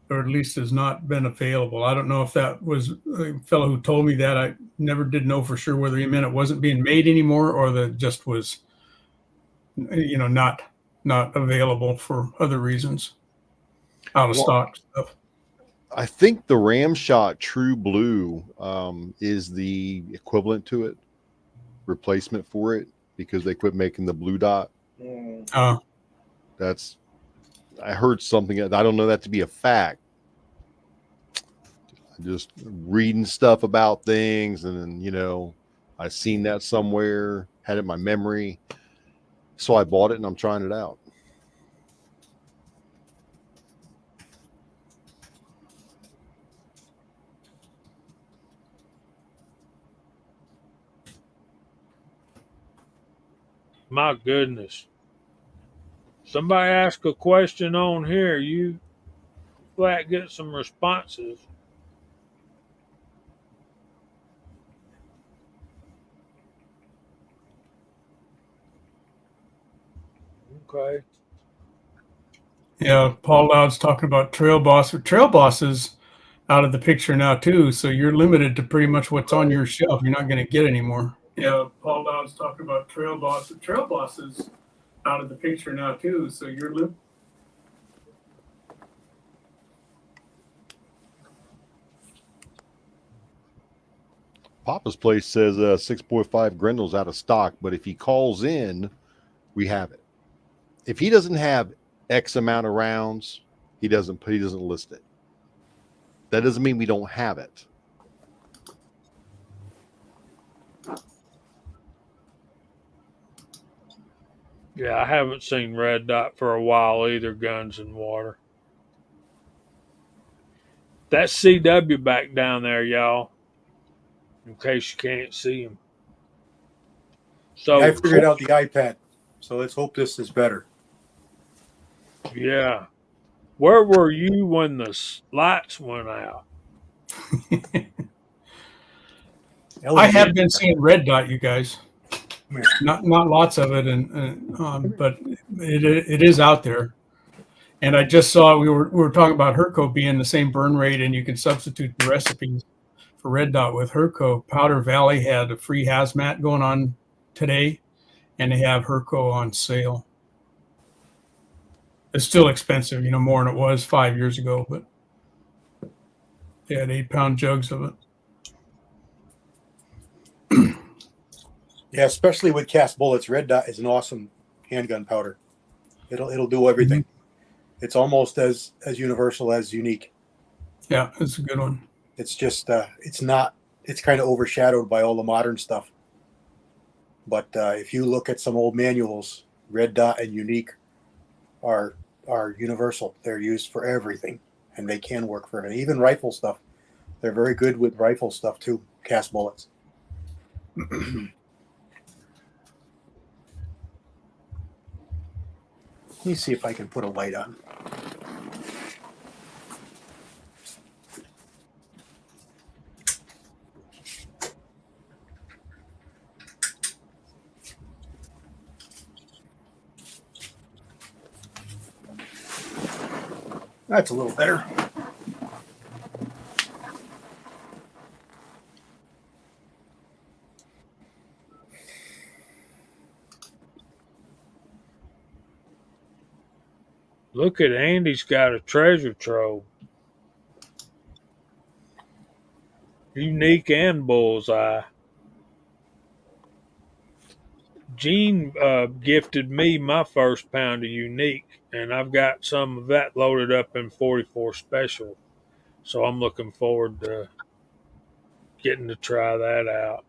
or at least has not been available. I don't know if that was a fellow who told me that. I never did know for sure whether he meant it wasn't being made anymore or that just was, not available for other reasons, out of stock stuff. I think the Ramshot True Blue is the equivalent to it, replacement for it, because they quit making the Blue Dot. I heard something. I don't know that to be a fact. Just reading stuff about things, and then I seen that somewhere, had it in my memory, so I bought it and I'm trying it out. My goodness. Somebody ask a question on here. You flat get some responses. Okay. Yeah, Paul Loud's talking about Trail Boss. Trail Boss is out of the picture now too, so you're limited to pretty much what's on your shelf. You're not going to get any more. Yeah, Paul Loud's talking about Trail Boss. Trail Boss is out of the picture now too, so you're limited. Papa's Place says 6.5 Grendel's out of stock, but if he calls in, we have it. If he doesn't have X amount of rounds, he doesn't list it. That doesn't mean we don't have it. Yeah, I haven't seen Red Dot for a while either, Guns and Water. That's CW back down there, y'all, in case you can't see him. So I figured out the iPad, so let's hope this is better. Yeah. Where were you when the lights went out? I have been seeing Red Dot, you guys. Not lots of it, but it is out there. And I just saw we were talking about Herco being the same burn rate, and you can substitute the recipes for Red Dot with Herco. Powder Valley had a free hazmat going on today, and they have Herco on sale. It's still expensive, more than it was 5 years ago, but they had 8-pound jugs of it. Yeah, especially with cast bullets, Red Dot is an awesome handgun powder. It'll do everything. It's almost as universal as unique. Yeah, it's a good one. It's just it's kind of overshadowed by all the modern stuff. But if you look at some old manuals, Red Dot and Unique are universal. They're used for everything, and they can work for it. Even rifle stuff. They're very good with rifle stuff too, cast bullets. Let me see if I can put a light on. That's a little better. Look at Andy's got a treasure trove. Unique and bullseye. Gene gifted me my first pound of Unique, and I've got some of that loaded up in 44 Special. So I'm looking forward to getting to try that out.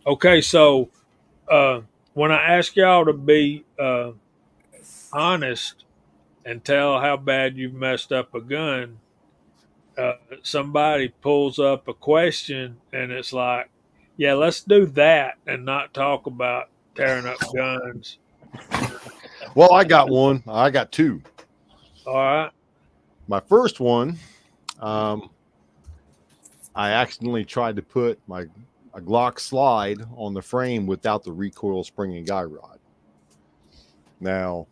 Okay, so when I ask y'all to be honest and tell how bad you've messed up a gun, somebody pulls up a question and it's like, yeah, let's do that and not talk about tearing up guns. Well, I got one. I got two. All right. My first one, I accidentally tried to put a Glock slide on the frame without the recoil spring and guy rod. Now,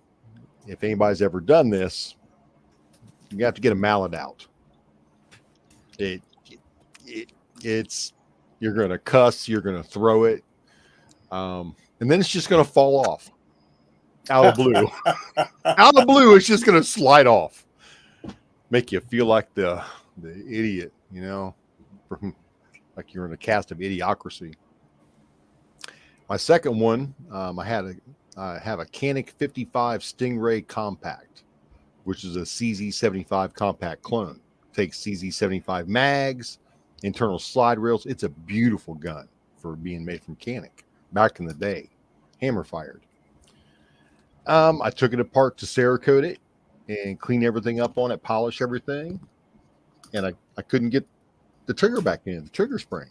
if anybody's ever done this, you have to get a mallet out. It's you're going to cuss, you're going to throw it, and then it's just going to fall off out of blue. Out of blue, it's just going to slide off. Make you feel like the idiot, like you're in a cast of Idiocracy. My second one, I have a Canik 55 Stingray Compact, which is a CZ75 compact clone. Takes CZ75 mags, internal slide rails. It's a beautiful gun for being made from Canik back in the day, hammer fired. I took it apart to Cerakote it and clean everything up on it, polish everything, and I couldn't get the trigger back in, the trigger spring.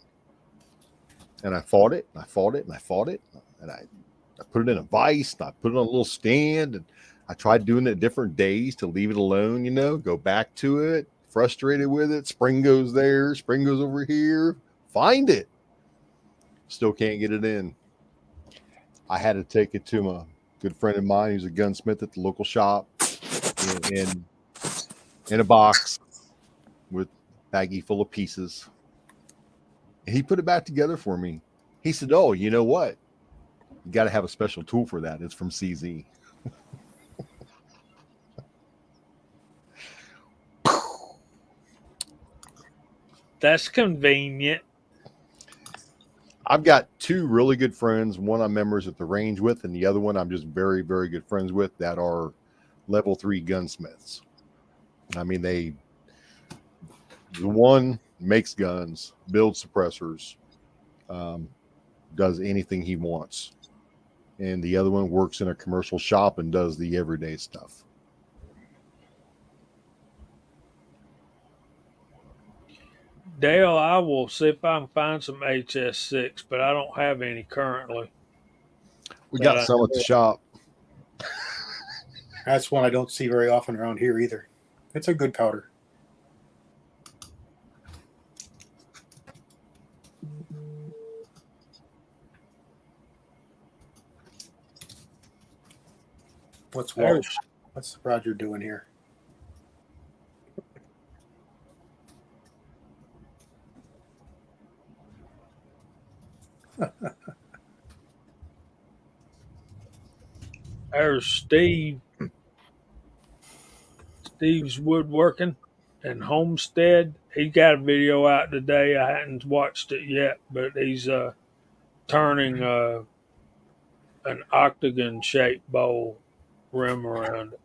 And I fought it, and I fought it, and I fought it, and I put it in a vise, and I put it on a little stand, and I tried doing it different days to leave it alone, go back to it, frustrated with it. Spring goes there, spring goes over here, find it. Still can't get it in. I had to take it to my good friend of mine who's a gunsmith at the local shop in a box with a baggie full of pieces. And he put it back together for me. He said, "Oh, you know what? You got to have a special tool for that. It's from CZ." That's convenient. I've got two really good friends. One I'm members at the range with, and the other one I'm just very, very good friends with that are level 3 gunsmiths. I mean, the one makes guns, builds suppressors, does anything he wants. And the other one works in a commercial shop and does the everyday stuff. Dale, I will see if I can find some HS6, but I don't have any currently. We got some at the shop. That's one I don't see very often around here either. It's a good powder. What's Roger doing here? There's Steve. Steve's woodworking and Homestead. He got a video out today. I hadn't watched it yet, but he's turning an octagon shaped bowl rim around it.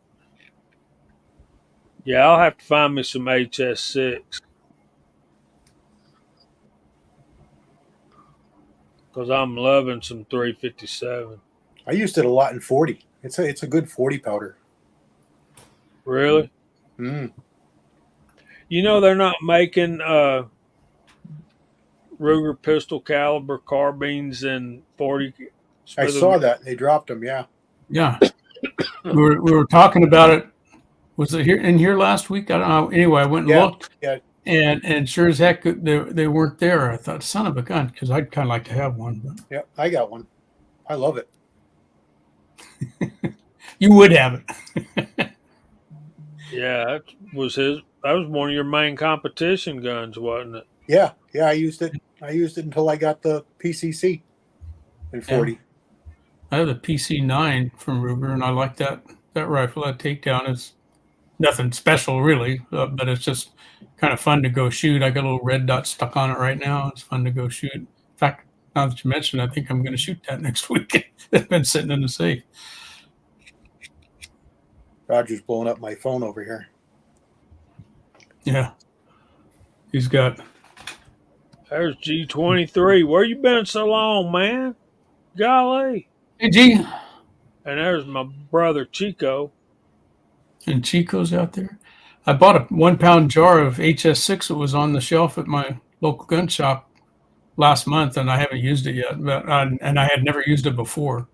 Yeah, I'll have to find me some HS6 because I'm loving some 357. I used it a lot in 40. It's a good 40 powder. Really? Mm. You know they're not making Ruger pistol caliber carbines in 40. I saw that they dropped them. Yeah. Yeah. We were talking about it. Was it here in here last week? I don't know. Anyway, I went and Yeah. looked, Yeah. and sure as heck they weren't there. I thought, son of a gun, because I'd kind of like to have one. But Yeah. I got one. I love it. you would have it. Yeah, that was one of your main competition guns, wasn't it? Yeah. Yeah. I used it until I got the PCC in 40. I have the PC9 from Ruger, and I like that rifle. That takedown is nothing special, really, but it's just kind of fun to go shoot. I got a little red dot stuck on it right now. It's fun to go shoot. In fact, now that you mention it, I think I'm going to shoot that next week. It's been sitting in the safe. Roger's blowing up my phone over here. Yeah. He's got. There's G23. Where you been so long, man? Golly. Hey, G. And there's my brother Chico. And Chico's out there. I bought a 1 pound jar of HS6 that was on the shelf at my local gun shop last month, and I haven't used it yet. But and I had never used it before,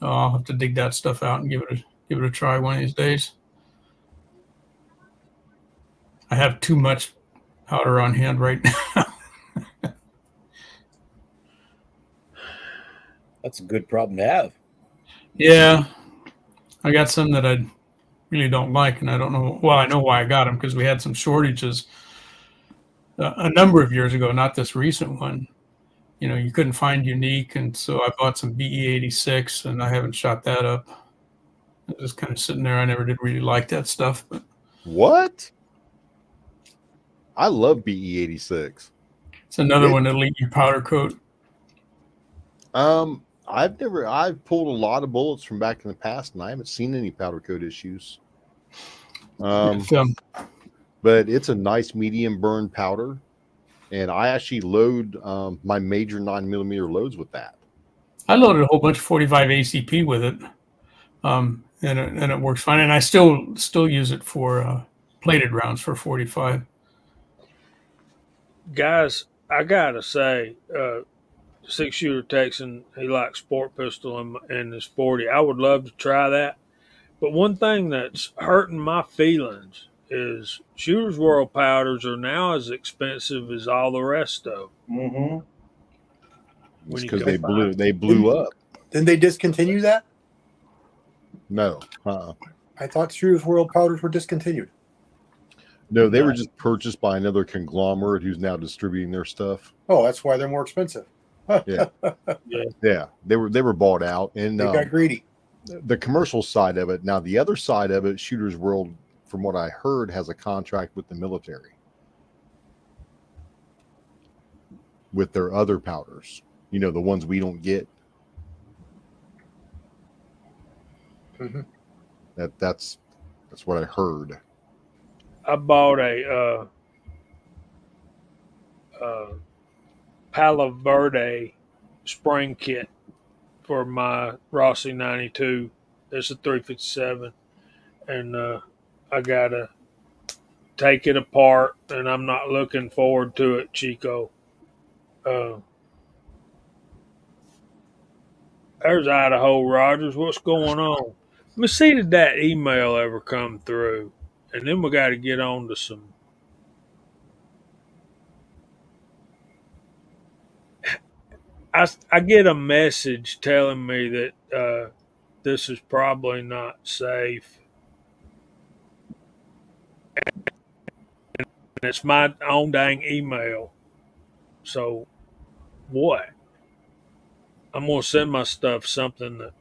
so I'll have to dig that stuff out and give it a try one of these days. I have too much powder on hand right now. That's a good problem to have. Yeah, I got some that I really don't like, and I don't know. Well, I know why I got them, because we had some shortages a number of years ago, not this recent one. You know, you couldn't find unique, and so I bought some BE86, and I haven't shot that up. It was kind of sitting there. I never did really like that stuff, but What? I love BE86. it's another one that'll eat your powder coat. I've pulled a lot of bullets from back in the past, and I haven't seen any powder coat issues. It's, But it's a nice medium burn powder, and I actually load my major 9mm loads with that. I loaded a whole bunch of 45 ACP with it, and it works fine. And I still use it for plated rounds for 45. Guys, I gotta say, 6-shooter Texan, he likes sport pistol and his 40. I would love to try that. But one thing that's hurting my feelings is Shooter's World powders are now as expensive as all the rest of them. Mm-hmm. It's you because go they blew up. Didn't they discontinue that? No, I thought Shooter's World powders were discontinued. no, they were just purchased by another conglomerate who's now distributing their stuff. Oh, that's why they're more expensive. Yeah, they were bought out, and They got greedy. the commercial side of it. Now, the other side of it, Shooter's World, from what I heard, has a contract with the military with their other powders. You know, the ones we don't get. Mhm. That's what I heard. I bought a Palo Verde spring kit for my Rossi 92. It's a 357, and I gotta take it apart, and I'm not looking forward to it, Chico. There's Idaho Rogers. What's going on? Let me see, did that email ever come through? And then we got to get on to some. I get a message telling me that this is probably not safe. And it's my own dang email. So, what? I'm gonna send my stuff something that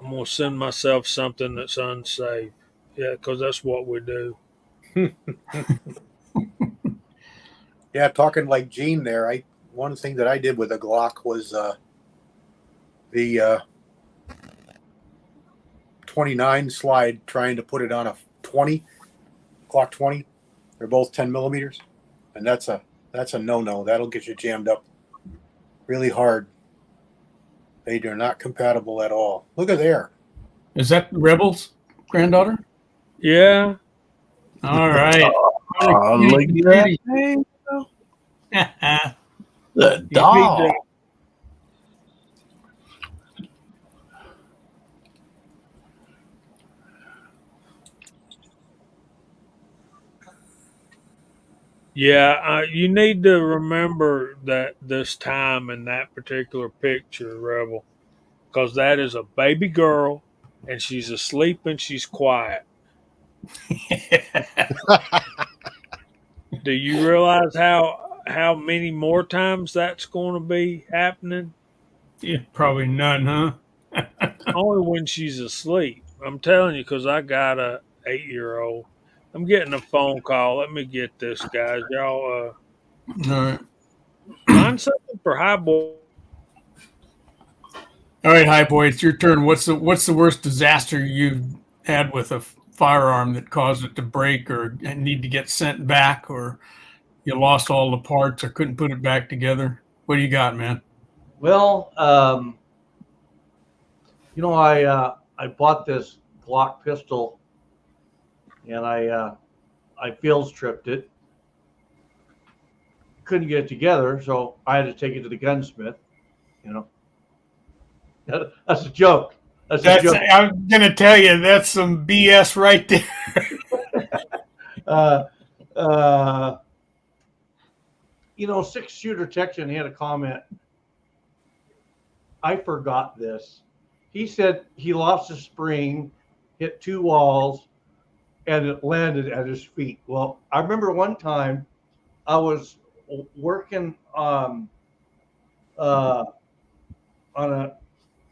I'm gonna send myself something that's unsafe. Yeah, because that's what we do. Yeah, talking like Gene there. One thing that I did with a Glock was the 29 slide, trying to put it on a 20 Glock 20. They're both 10 millimeters, and that's a no. That'll get you jammed up really hard. They are not compatible at all. Look at there. Is that Rebel's granddaughter? Yeah, All right. Oh, look at that thing. The you dog. need to. Yeah, you need to remember that this time in that particular picture, Rebel, because that is a baby girl, and she's asleep and she's quiet. Do you realize how many more times that's going to be happening? Yeah, probably none, huh? Only when she's asleep. I'm telling you, because I got a 8-year-old. I'm getting a phone call. Let me get this, guys. Y'all All right. find something for High Boy. All right, High Boy, it's your turn. What's the worst disaster you've had with a firearm that caused it to break or need to get sent back, or you lost all the parts or couldn't put it back together? What do you got, man? Well, I bought this Glock pistol, and I field stripped it. Couldn't get it together, so I had to take it to the gunsmith. You know, that's a joke. That's a joke. I'm gonna tell you, that's some BS right there. 6-shooter Texan, he had a comment. I forgot this. He said he lost a spring, hit 2 walls, and it landed at his feet. Well, I remember one time I was working on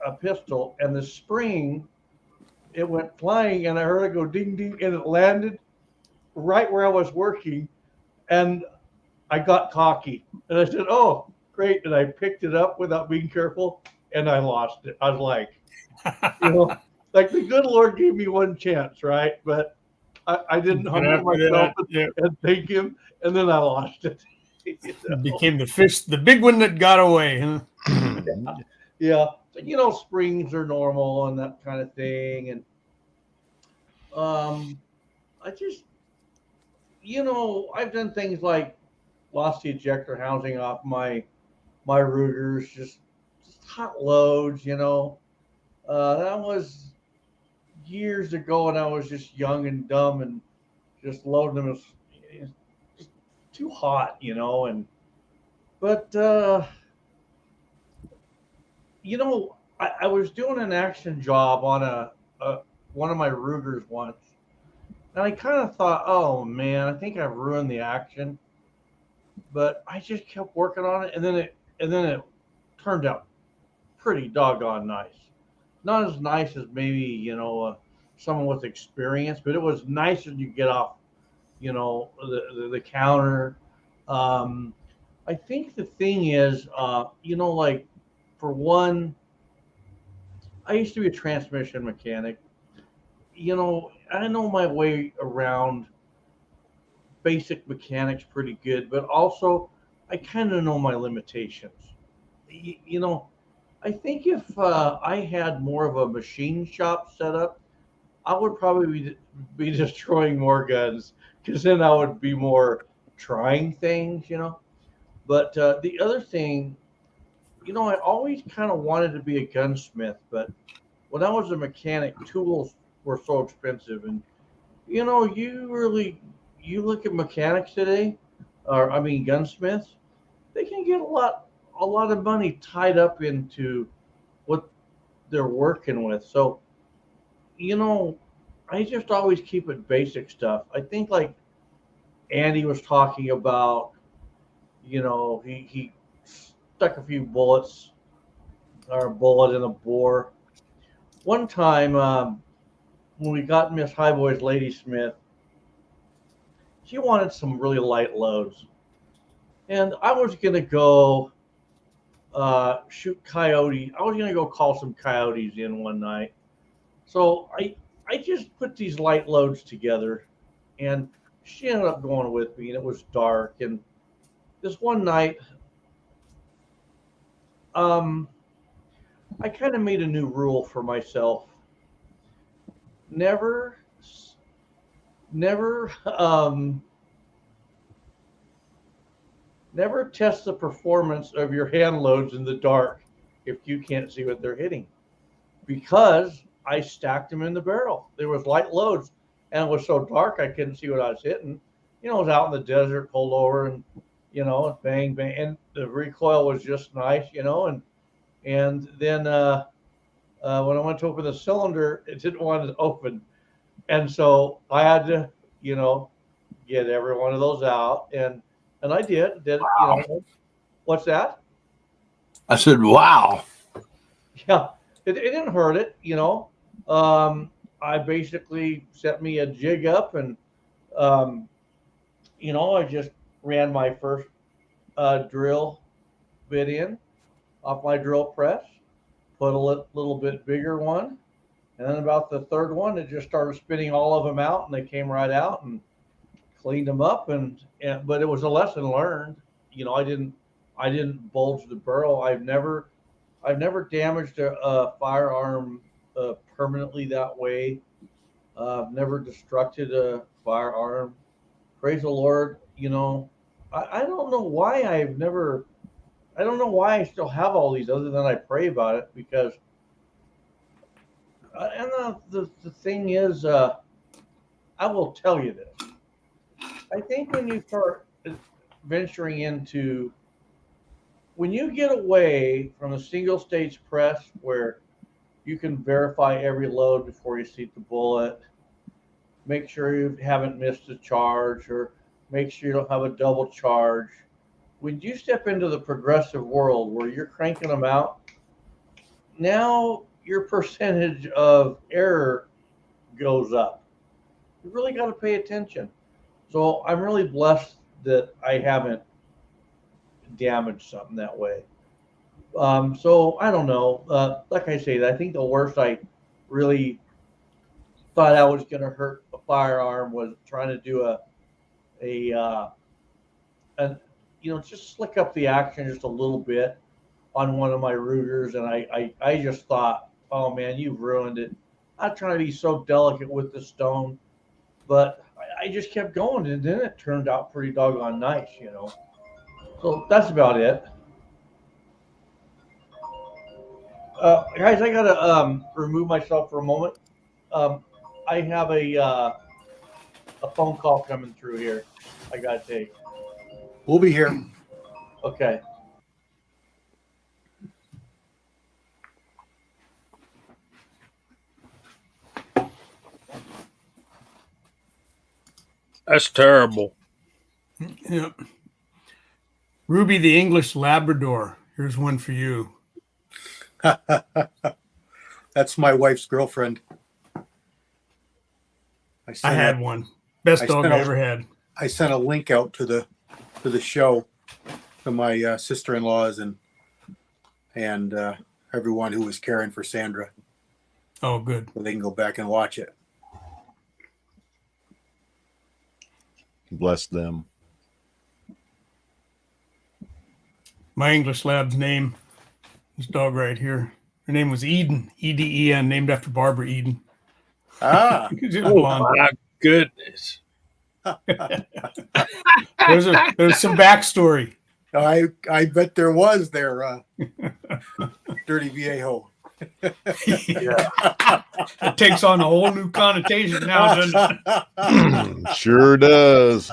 a pistol, and the spring, it went flying, and I heard it go ding ding, and it landed right where I was working, and I got cocky, and I said, "Oh, great!" And I picked it up without being careful, and I lost it. I was like, like the good Lord gave me one chance, right? But I didn't humble myself and thank Him, and then I lost it. It became the fish, the big one that got away, huh? Yeah. So, springs are normal and that kind of thing, and I just, I've done things like lost the ejector housing off my Rugers, just hot loads, that was years ago, and I was just young and dumb and just loading them as just too hot, but I was doing an action job on one of my Rugers once, and I kind of thought, oh man, I think I've ruined the action, but I just kept working on it, and then it turned out pretty doggone nice. Not as nice as maybe someone with experience, but it was nice as you get off the counter. I think the thing is, like, for one, I used to be a transmission mechanic. I know my way around basic mechanics pretty good, but also I kind of know my limitations. I think if I had more of a machine shop set up, I would probably be destroying more guns, because then I would be more trying things, But the other thing, I always kind of wanted to be a gunsmith, but when I was a mechanic, tools were so expensive. And, you look at mechanics today, gunsmiths, they can get a lot of money tied up into what they're working with. So, I just always keep it basic stuff. I think, like Andy was talking about, he stuck a few bullets or a bullet in a bore. One time when we got Miss Highboy's Ladysmith, she wanted some really light loads. And I was going to go shoot coyote. I was going to go call some coyotes in one night. So I just put these light loads together, and she ended up going with me, and it was dark. And this one night, I kind of made a new rule for myself. Never test the performance of your hand loads in the dark if you can't see what they're hitting, because I stacked them in the barrel. There was light loads, and it was so dark I couldn't see what I was hitting. You know, I was out in the desert, pulled over, and bang bang, and the recoil was just nice, and then when I went to open the cylinder, it didn't want to open, and so I had to get every one of those out, and I did. Wow. What's that? I said, wow. Yeah, it didn't hurt it, I basically set me a jig up, and I just ran my first drill bit in off my drill press, put a little bit bigger one, and then about the third one, it just started spinning all of them out, and they came right out, and cleaned them up, but it was a lesson learned. I didn't bulge the barrel. I've never damaged a firearm permanently that way. Never destructed a firearm. Praise the Lord. I don't know why I don't know why I still have all these other than I pray about it, because and the thing is, I will tell you this. I think when you start venturing into, when you get away from a single stage press where you can verify every load before you seat the bullet, make sure you haven't missed a charge, or make sure you don't have a double charge. When you step into the progressive world where you're cranking them out, now your percentage of error goes up. You really got to pay attention. So I'm really blessed that I haven't damaged something that way. So I don't know. Like I say, I think the worst I really thought I was going to hurt a firearm was trying to do just slick up the action just a little bit on one of my Rugers, and I just thought, oh man, you've ruined it. I'm trying to be so delicate with the stone, but I just kept going, and then it turned out pretty doggone nice, So that's about it. Guys, I gotta remove myself for a moment. I have a phone call coming through here. I gotta take. We'll be here. Okay. That's terrible. Yeah. Ruby the English Labrador. Here's one for you. That's my wife's girlfriend. I had one. Best dog I ever had. I sent a link out to the show to my sister-in-laws and everyone who was caring for Sandra. Oh, good. So they can go back and watch it. Bless them. My English lab's name, this dog right here, her name was Eden, E-D-E-N, named after Barbara Eden. Ah. Oh, my goodness. There's some backstory. I bet there was there, Dirty Viejo. Yeah. It takes on a whole new connotation now, doesn't it? Sure does.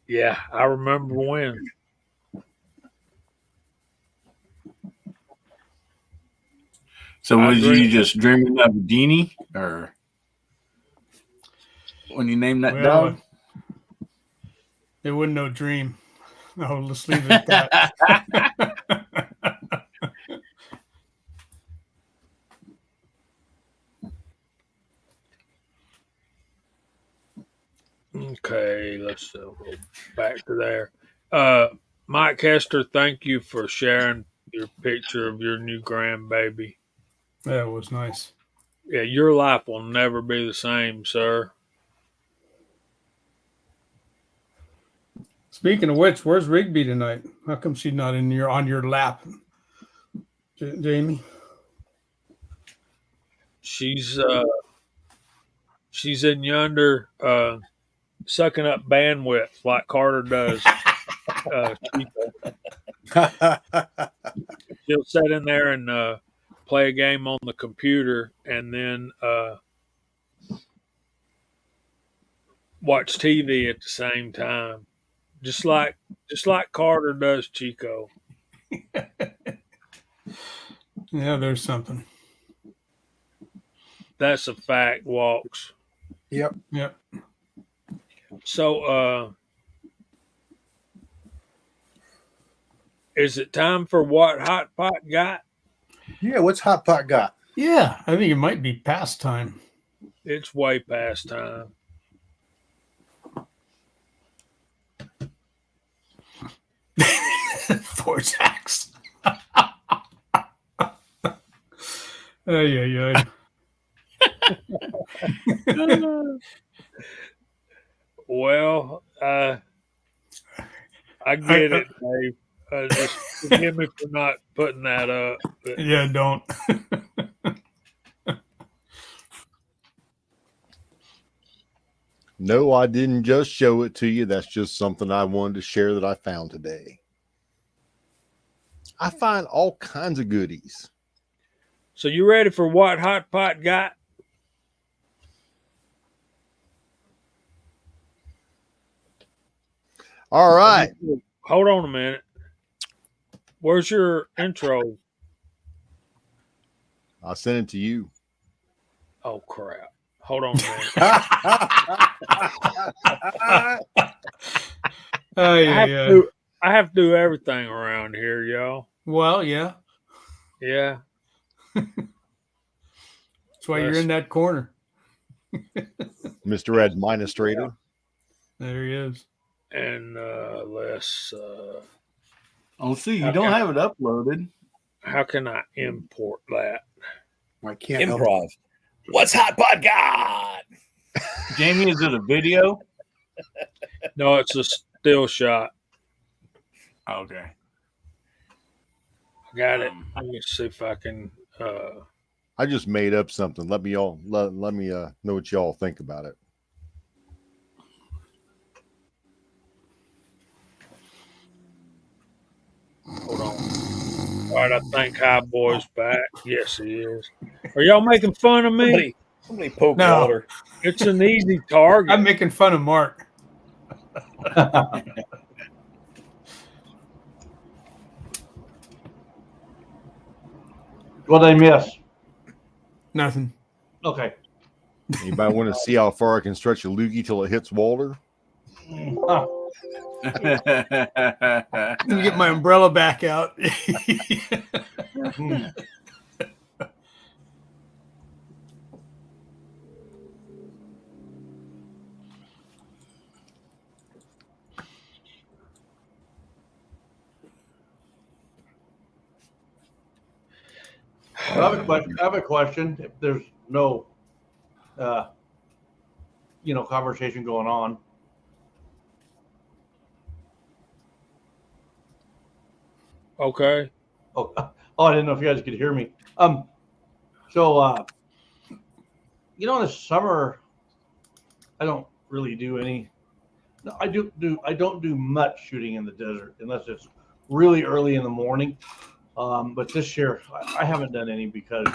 Yeah, I remember when. So was you just dreaming of a Deanie, or when you named that dog? It wasn't no dream. No, let's leave it at that. Okay, let's go back to there. Mike Hester, thank you for sharing your picture of your new grandbaby. That was nice. Yeah, your life will never be the same, sir. Speaking of which, where's Rigby tonight? How come she's not on your lap, Jamie? She's in yonder sucking up bandwidth like Carter does. She'll sit in there and play a game on the computer and then watch TV at the same time. Just like Carter does Chico. Yeah, there's something. That's a fact, Walks. Yep. Yep. So is it time for what Hot Pot got? Yeah, what's Hot Pot got? Yeah, I think it might be past time. It's way past time. Vortex. Ay. Well, I get it, Dave. Just forgive me for not putting that up. But Yeah, don't. No, I didn't just show it to you. That's just something I wanted to share that I found today. I find all kinds of goodies. so you ready for what Hot Pot got? All right. Hold on a minute. Where's your intro? I'll send it to you. Oh crap! Hold on a minute. Ay. I have to do everything around here, y'all. Well, yeah. Yeah. That's why you're in that corner. Mr. Administrator. There he is. And let's. Oh, see, you don't have it uploaded. How can I import that? I can't help it. Improv. What's Hot Pot got? Jamie, is it a video? No, it's a still shot. Okay. I got it. Let me see if I can. I just made up something. Let me know what y'all think about it. Hold on. All right, I think High Boy's back. Yes, he is. Are y'all making fun of me? Somebody poke No. water. It's an easy target. I'm making fun of Mark. What I miss? Nothing. Okay. Anybody want to see how far I can stretch a loogie till it hits Walter? Ah, Let me get my umbrella back out. hmm. I have a question. If there's no, conversation going on. Okay. Oh, I didn't know if you guys could hear me. So, in the summer, I don't really do any. No, I don't do much shooting in the desert unless it's really early in the morning. But this year I haven't done any because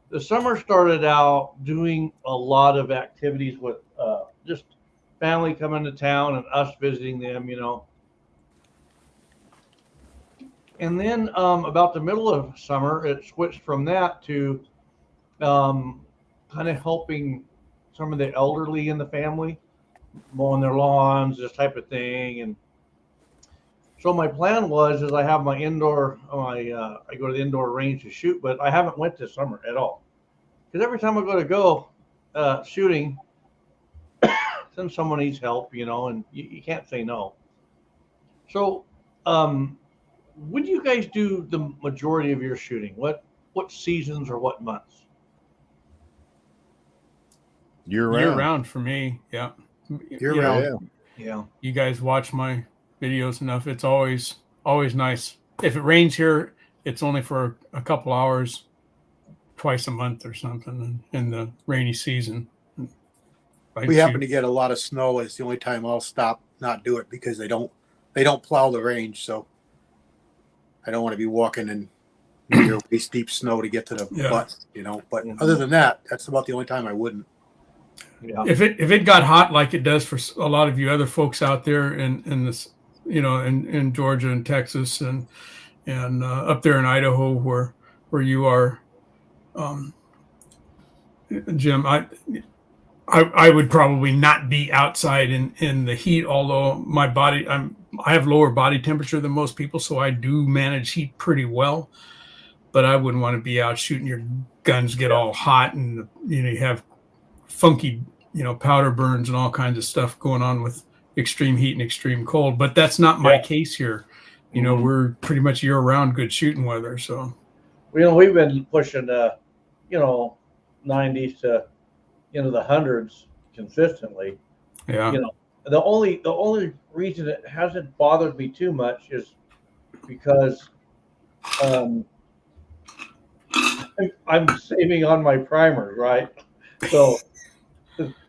the summer started out doing a lot of activities with just family coming to town and us visiting them, And then about the middle of summer, it switched from that to kind of helping some of the elderly in the family. mowing their lawns, this type of thing. And so my plan is I have my indoor, I go to the indoor range to shoot, but I haven't went this summer at all. Because every time I go shooting, then someone needs help, and you can't say no. So, when do you guys do the majority of your shooting? What seasons or what months? Year Year round. round for me. Yeah. Year You know, round. Yeah. You guys watch my videos enough. It's always nice. If it rains here, it's only for a couple hours, twice a month or something in the rainy season. We happen to get a lot of snow. It's the only time I'll stop, not do it, because they don't plow the range. So I don't want to be walking in waist deep snow to get to the butt, But other than that, that's about the only time I wouldn't. Yeah. If it got hot like it does for a lot of you other folks out there in this, in Georgia and Texas and up there in Idaho where you are, Jim, I would probably not be outside in the heat, although my body, I have lower body temperature than most people, so I do manage heat pretty well. But I wouldn't want to be out shooting your guns get all hot and you have funky powder burns and all kinds of stuff going on with extreme heat and extreme cold. But that's not my case here. We're pretty much year round good shooting weather. So we've been pushing 90s to the hundreds consistently. Yeah. The only reason it hasn't bothered me too much is because I'm saving on my primers, right? So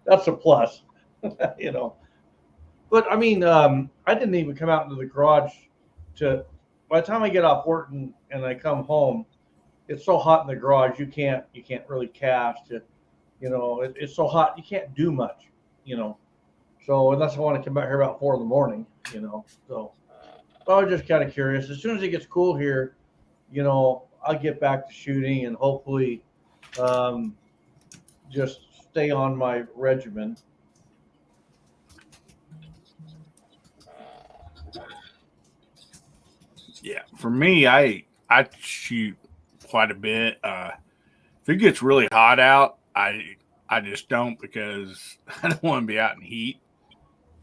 that's a plus, But I mean, I didn't even come out into the garage by the time I get off work and I come home, it's so hot in the garage you can't really cast it. It's so hot you can't do much. So unless I want to come back here about 4 a.m, So I was just kind of curious. As soon as it gets cool here, I'll get back to shooting and hopefully just stay on my regimen. Yeah, for me, I shoot quite a bit. If it gets really hot out, I just don't, because I don't want to be out in heat.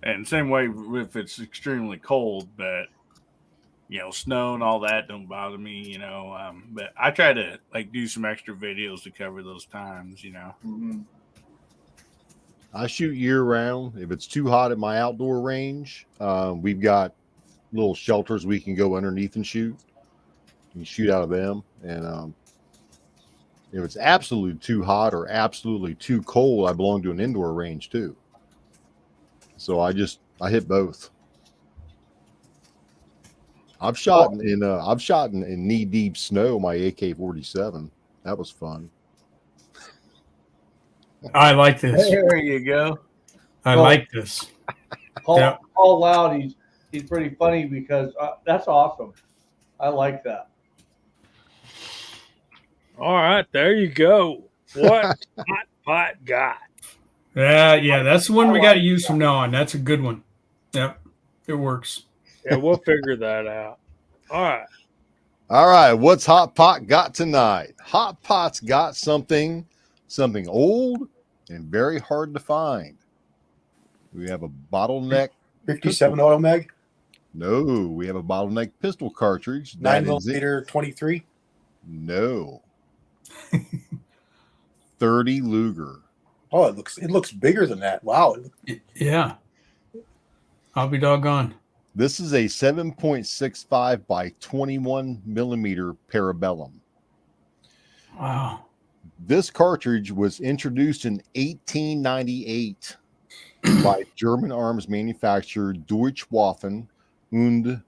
And same way if it's extremely cold, but snow and all that don't bother me. But I try to do some extra videos to cover those times. Mm-hmm. I shoot year round. If it's too hot at my outdoor range, we've got little shelters we can go underneath and shoot. You can shoot out of them. And if it's absolutely too hot or absolutely too cold, I belong to an indoor range too. So I hit both. I've shot in knee deep snow, my AK-47. That was fun. I like this. There you go. I like this. Paul Loud, he's pretty funny because that's awesome. I like that. All right, there you go. What Hot Pot got? Yeah, that's the one we got to use from now on. That's a good one. Yep, it works. Yeah, we'll figure that out. All right. What's Hot Pot got tonight? Hot Pot's got something old and very hard to find. We have a bottleneck 57 auto mag. No, we have a bottleneck pistol cartridge. 9mm 23. No. 30 Luger. Oh, it looks bigger than that. Wow. Yeah. I'll be doggone. This is a 7.65 by 21 millimeter Parabellum. Wow. This cartridge was introduced in 1898 by German arms manufacturer Deutsche Waffen und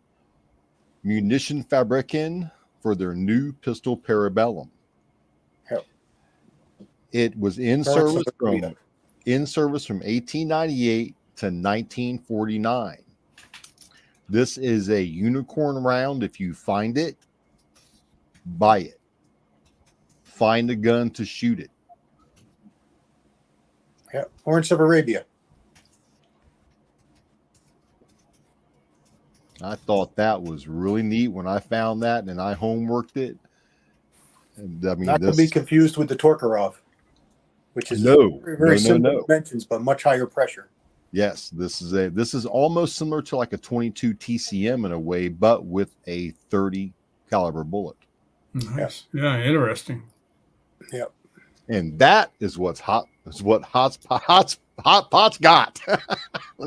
Munitionfabriken for their new pistol Parabellum. Hell. It was in service from 1898 to 1949. This is a unicorn round. If you find it, buy it. Find a gun to shoot it. Yeah. Lawrence of Arabia. I thought that was really neat when I found that and I homeworked it. And I mean, Not to be confused with the Torkarov, which is no, very similar no. dimensions, but much higher pressure. Yes, this is almost similar to like a 22 TCM in a way, but with a 30 caliber bullet. Nice. Yeah, interesting. Yep. And that is what's hot. Is what hot pot's got.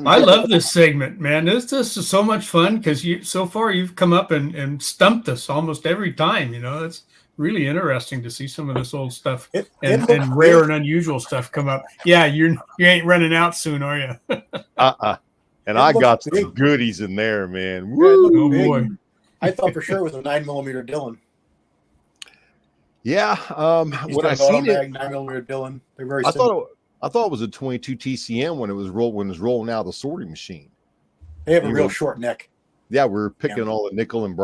I love this segment, man. This is so much fun because so far you've come up and stumped us almost every time. It's really interesting to see some of this old stuff and rare and unusual stuff come up. Yeah, you ain't running out soon, are you? And I got some goodies in there, man. Woo! Oh boy! I thought for sure it was a 9mm Dillon. Yeah, when I seen it, 9mm Dillon. They're very. I thought it was a 22 TCM when it was rolling out of the sorting machine. They have a real short neck. Yeah, we were picking all the nickel and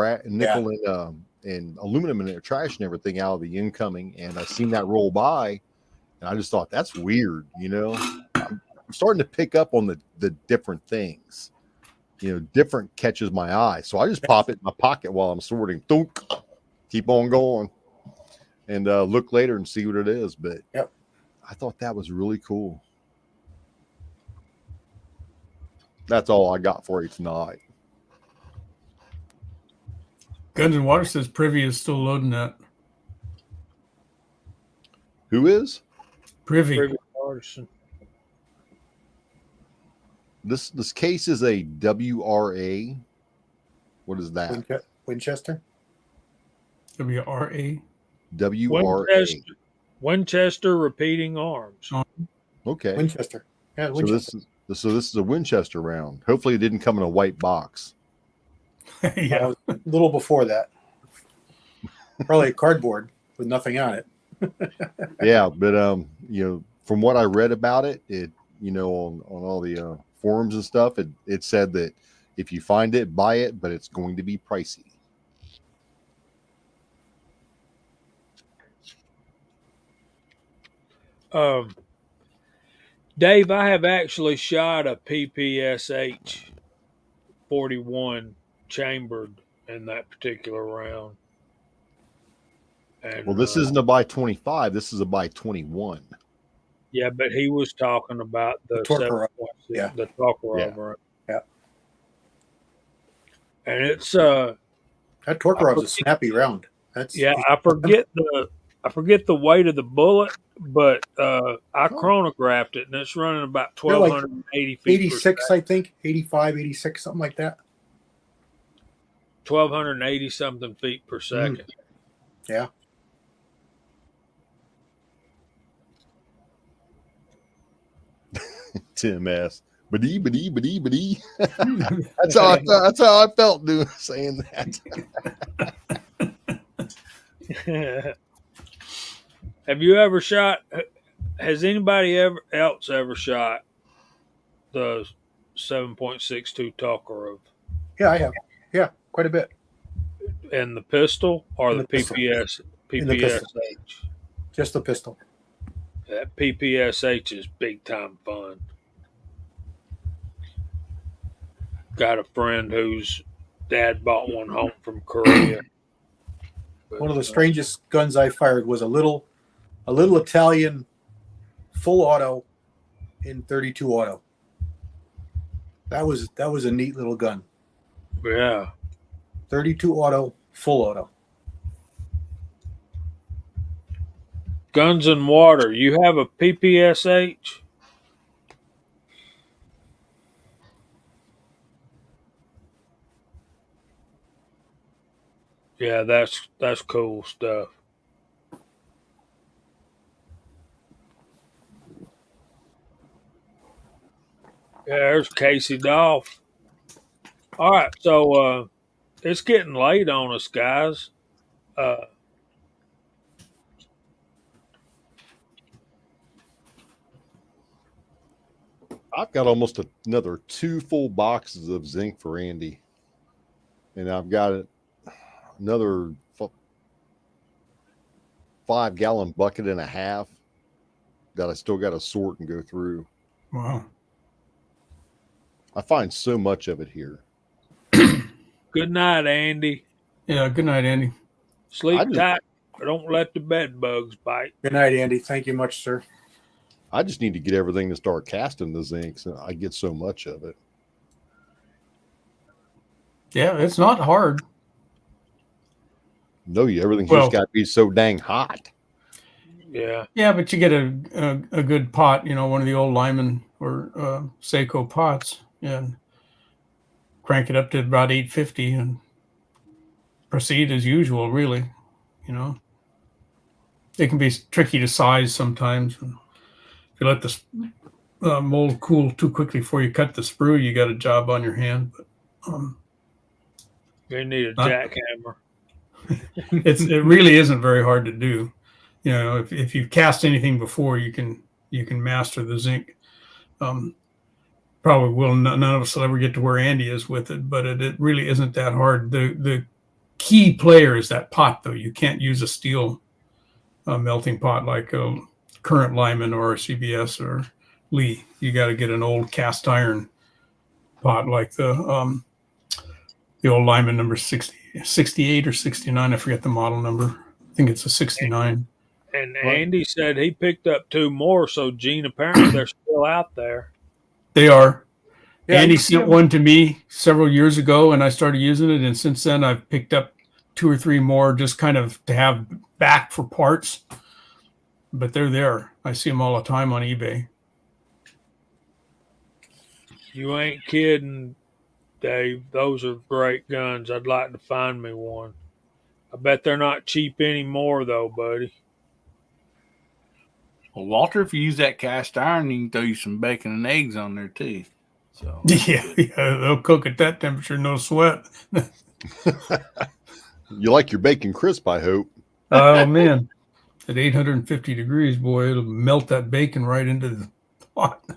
aluminum and trash and everything out of the incoming, and I seen that roll by, and I just thought that's weird. I'm starting to pick up on the different things. Different catches my eye, so I just pop it in my pocket while I'm sorting. Thunk, keep on going, and look later and see what it is. But yep. I thought that was really cool. That's all I got for you tonight. Guns and Water says Privy is still loading that. Who is? Privy. Artisan. This case is a WRA. What is that? Winchester. WRA. WRA. Winchester Repeating Arms. Okay. Winchester. Yeah, Winchester. So this is a Winchester round. Hopefully it didn't come in a white box. Yeah. A little before that. Probably a cardboard with nothing on it. Yeah, but from what I read about it, on all the forums and stuff, it said that if you find it, buy it, but it's going to be pricey. Dave, I have actually shot a PPSH 41 chambered in that particular round. And, Well, this isn't a by 25. This is a by 21. Yeah, but he was talking about the Torkarov. Yeah, the Torkarov round. Yeah. And it's that Torkarov's a snappy round. I forget the weight of the bullet, but I chronographed it, and it's running about 1,280 feet 86, I think, 85, 86, something like that. 1,280 something feet per second. Yeah. Tim S. Badee. That's how I felt saying that. Have you ever shot? Has anybody else ever shot the 7.62 Tokarev? Yeah, I have. Yeah, quite a bit. And the pistol or the pistol. PPSH? Just the pistol. That PPSH is big time fun. Got a friend whose dad bought one home from Korea. One of the strangest guns I fired was a little Italian full auto in 32 auto. That was a neat little gun. Yeah. 32 auto, full auto. Guns and Water. You have a PPSH? Yeah, that's cool stuff. Yeah, there's Casey Dolph. All right, so it's getting late on us, guys. I've got almost another 2 full boxes of zinc for Andy, and I've got another 5-gallon bucket and a half that I still got to sort and go through. Wow. I find so much of it here. Good night, Andy. Yeah. Good night, Andy. Sleep I just- tight, but don't let the bed bugs bite. Good night, Andy. Thank you much, sir. I just need to get everything to start casting the zinc. So I get so much of it. Yeah, it's not hard. No, everything's Well- just got to be so dang hot. Yeah. Yeah, but you get a good pot, one of the old Lyman or Seiko pots, and crank it up to about 850 and proceed as usual. Really, it can be tricky to size sometimes. If you let the mold cool too quickly before you cut the sprue, you got a job on your hand. But You need a Not- jackhammer. it really isn't very hard to do. If you've cast anything before, you can master the zinc. Probably will. None of us will ever get to where Andy is with it, but it really isn't that hard. The key player is that pot, though. You can't use a steel melting pot like a current Lyman or a CBS or Lee. You got to get an old cast iron pot like the old Lyman number 68 or 69. I forget the model number. I think it's a 69. And Andy said he picked up 2 more, so Gene, apparently they're still out there. They are. Yeah, Andy you see sent 'em. one to me several years ago, and I started using it. And since then, I've picked up 2 or 3 more, just kind of to have back for parts. But they're there. I see them all the time on eBay. You ain't kidding, Dave. Those are great guns. I'd like to find me one. I bet they're not cheap anymore, though, buddy. Well, Walter, if you use that cast iron, you can throw you some bacon and eggs on there too. So Yeah, they'll cook at that temperature, no sweat. You like your bacon crisp, I hope. Oh man, at 850 degrees, boy, it'll melt that bacon right into the pot.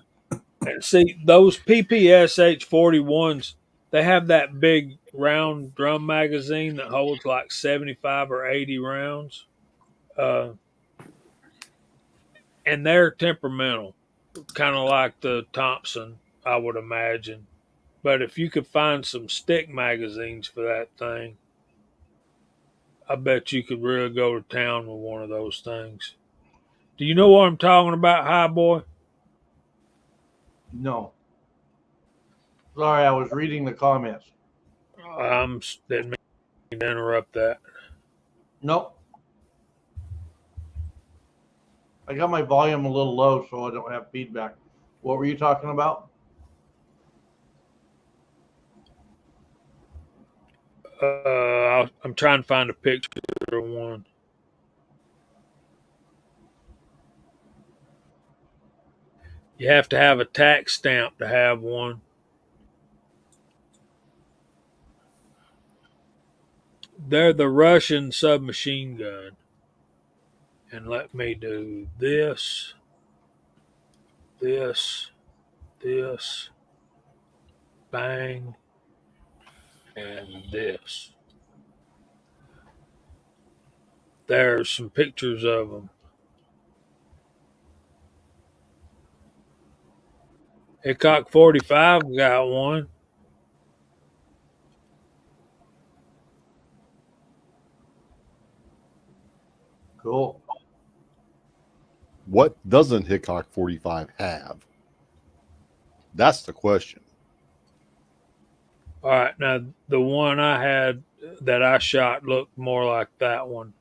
And see, those PPSH 41s, they have that big round drum magazine that holds like 75 or 80 rounds. And they're temperamental, kind of like the Thompson, I would imagine. But if you could find some stick magazines for that thing, I bet you could really go to town with one of those things. Do you know what I'm talking about, High Boy? No. Sorry, I was reading the comments. Didn't mean to interrupt that. Nope. I got my volume a little low so I don't have feedback. What were you talking about? I'm trying to find a picture of one. You have to have a tax stamp to have one. They're the Russian submachine gun. And let me do this, bang, and this. There's some pictures of them. Hickok 45 got one. Cool. What doesn't Hickok 45 have? That's the question. All right, now the one I had that I shot looked more like that one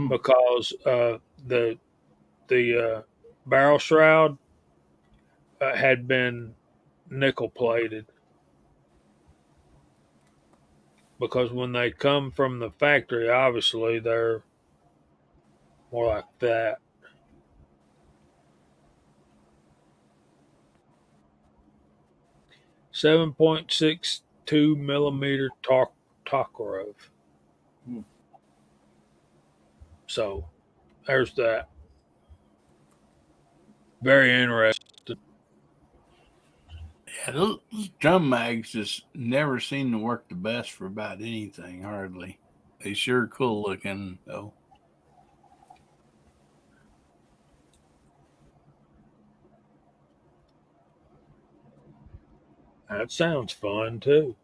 because the barrel shroud had been nickel plated. Because when they come from the factory, obviously they're more like that. .62 millimeter Tokarev. So there's that. Very interesting. yeah, those drum mags just never seem to work the best for about anything. Hardly. They sure cool looking though. That sounds fun too.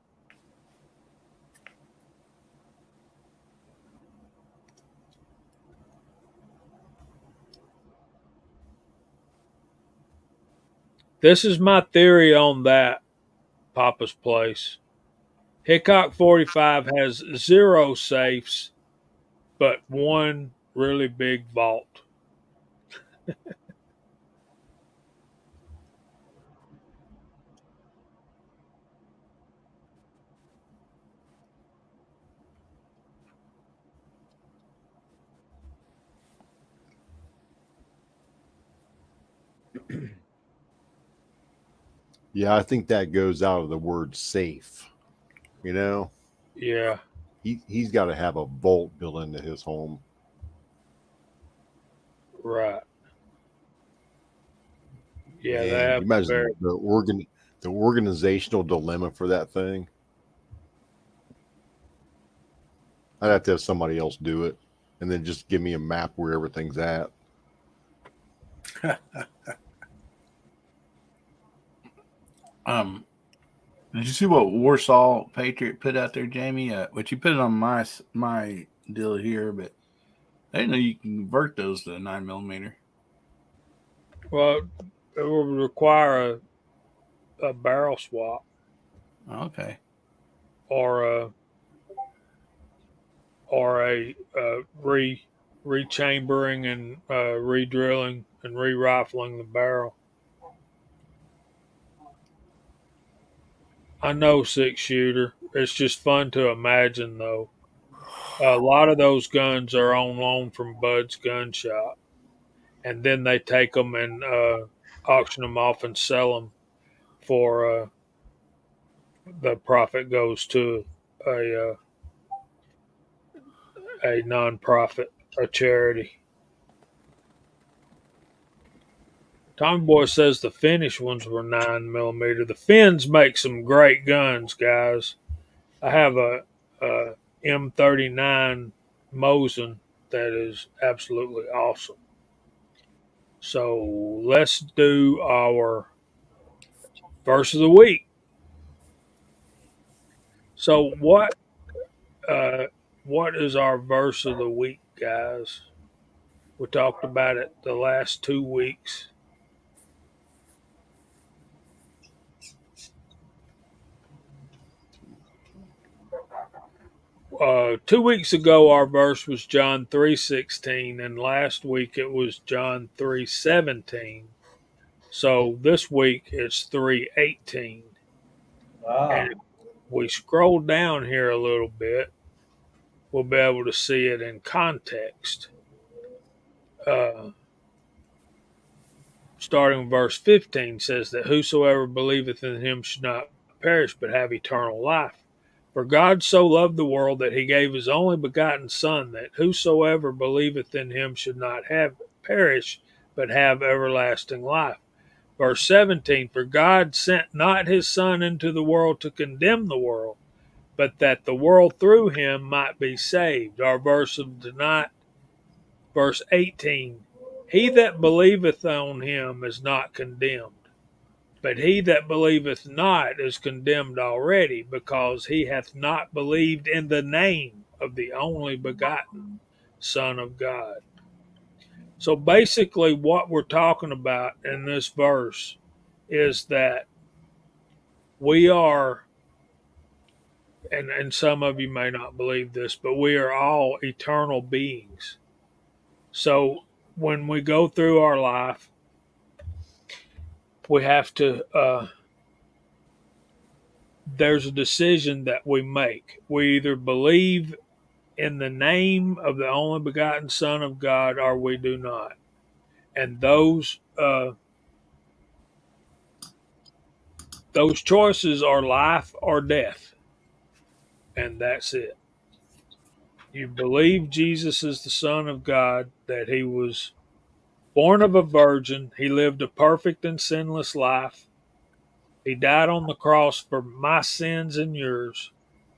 This is my theory on that, Papa's Place. Hickok 45 has 0 safes, but 1 really big vault. Yeah, I think that goes out of the word safe. You know, Yeah, he's got to have a vault built into his home. right. Yeah, they Man, have you a very. imagine the organizational dilemma for that thing. I'd have to have somebody else do it, and then just give me a map where everything's at. Did you see what Warsaw Patriot put out there, Jamie? Which you put it on my deal here, but I didn't know you can convert those to 9mm. Well, it will require a barrel swap Okay. or a rechambering and re-drilling and re-rifling the barrel. I know 6-shooter. It's just fun to imagine, though. A lot of those guns are on loan from Bud's gun shop, and then they take them and auction them off and sell them for the profit goes to a a non-profit, a charity. Tommy Boy says the finished ones were 9mm. The Finns make some great guns, guys. I have a M39 Mosin that is absolutely awesome. So let's do our verse of the week. So what is our verse of the week, guys? We talked about it the last 2 weeks. Two weeks ago, our verse was John 3:16, and last week it was John 3:17. So this week it's 3:18. Ah, And if we scroll down here a little bit, we'll be able to see it in context. Starting verse 15 says that whosoever believeth in him should not perish but have eternal life. For God so loved the world that he gave his only begotten Son, that whosoever believeth in him should not have perish, but have everlasting life. Verse 17, for God sent not his Son into the world to condemn the world, but that the world through him might be saved. Our verse of tonight, verse 18, he that believeth on him is not condemned. But he that believeth not is condemned already, because he hath not believed in the name of the only begotten Son of God. So basically, what we're talking about in this verse is that we are, and some of you may not believe this, but we are all eternal beings. So when we go through our life, we have to there's a decision that we make. We either believe in the name of the only begotten Son of God or we do not. And those choices are life or death. And that's it. You believe Jesus is the Son of God, that he was born of a virgin, he lived a perfect and sinless life. He died on the cross for my sins and yours,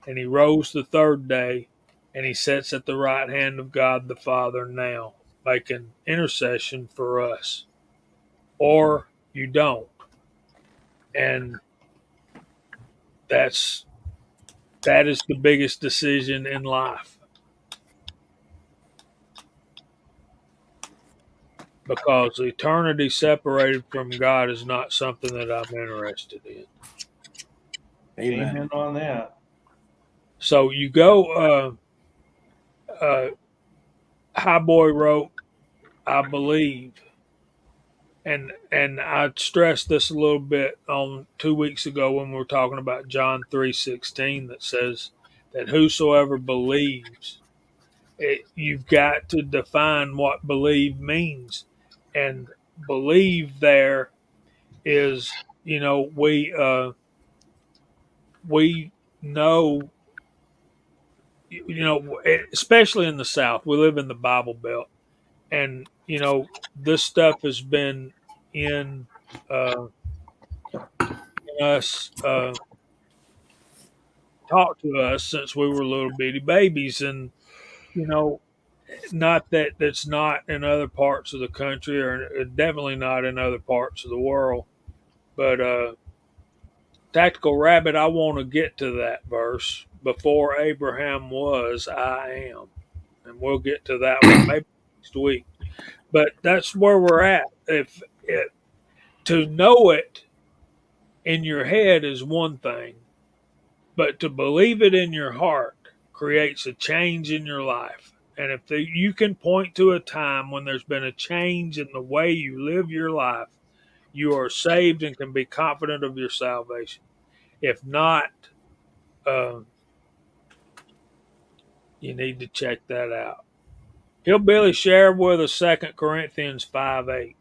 and he rose the third day, and he sits at the right hand of God the Father now, making intercession for us. Or you don't. And that is the biggest decision in life. because eternity separated from God is not something that I'm interested in. Amen. Amen on that. So you go, Highboy wrote, I believe, and I stressed this a little bit on 2 weeks ago when we were talking about John 3:16 that says that whosoever believes, you've got to define what believe means, and believe there is, we know, especially in the South, we live in the Bible Belt, and this stuff has been in us, taught to us since we were little bitty babies, and you know, not that that's not in other parts of the country, or definitely not in other parts of the world, but Tactical Rabbit, I want to get to that verse. Before Abraham was, I am. And we'll get to that one maybe next week. But that's where we're at. If to know it in your head is one thing, but to believe it in your heart creates a change in your life. And if you can point to a time when there's been a change in the way you live your life, you are saved and can be confident of your salvation. If not, you need to check that out. Hillbilly shared with us 2 Corinthians 5:8.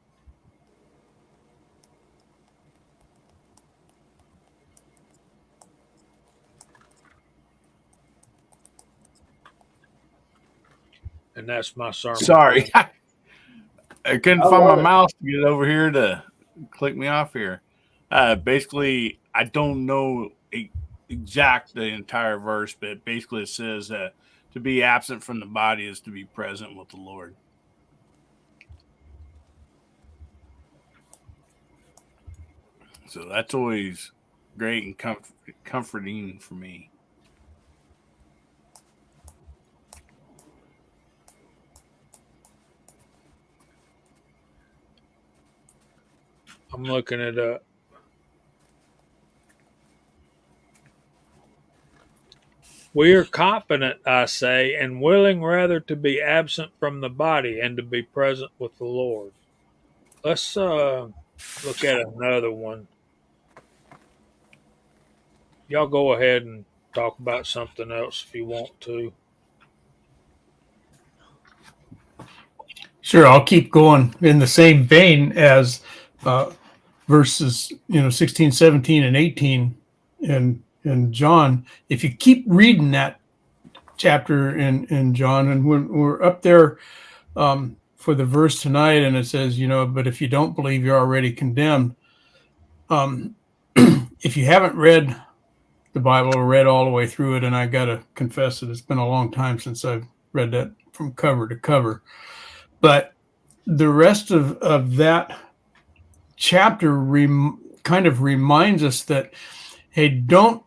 And that's my sermon. Sorry. I couldn't I find my love it. mouse to get over here to click me off here. Basically, I don't know the entire verse, but basically it says that to be absent from the body is to be present with the Lord. So that's always great and comforting for me. I'm looking it up. We are confident, I say, and willing rather to be absent from the body and to be present with the Lord. Let's look at another one. Y'all go ahead and talk about something else if you want to. Sure, I'll keep going in the same vein as verses 16, 17, and 18 in John. If you keep reading that chapter in John, and when we're up there for the verse tonight, and it says, but if you don't believe, you're already condemned. If you haven't read the Bible or read all the way through it, and I got to confess that it's been a long time since I've read that from cover to cover, but the rest of that chapter kind of reminds us that, hey, don't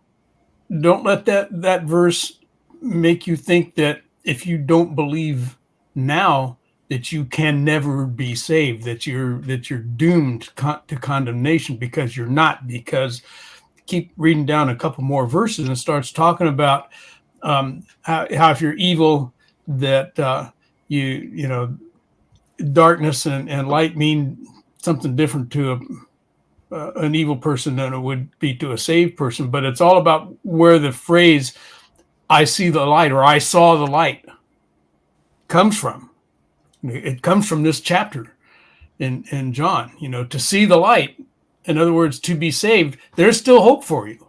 let that verse make you think that if you don't believe now that you can never be saved, that you're doomed to condemnation, because you're not. Because keep reading down a couple more verses and starts talking about how if you're evil, that darkness and light mean something different to an evil person than it would be to a saved person. But it's all about where the phrase "I see the light" or "I saw the light" comes from. It comes from this chapter in John. To see the light, in other words, to be saved, there's still hope for you.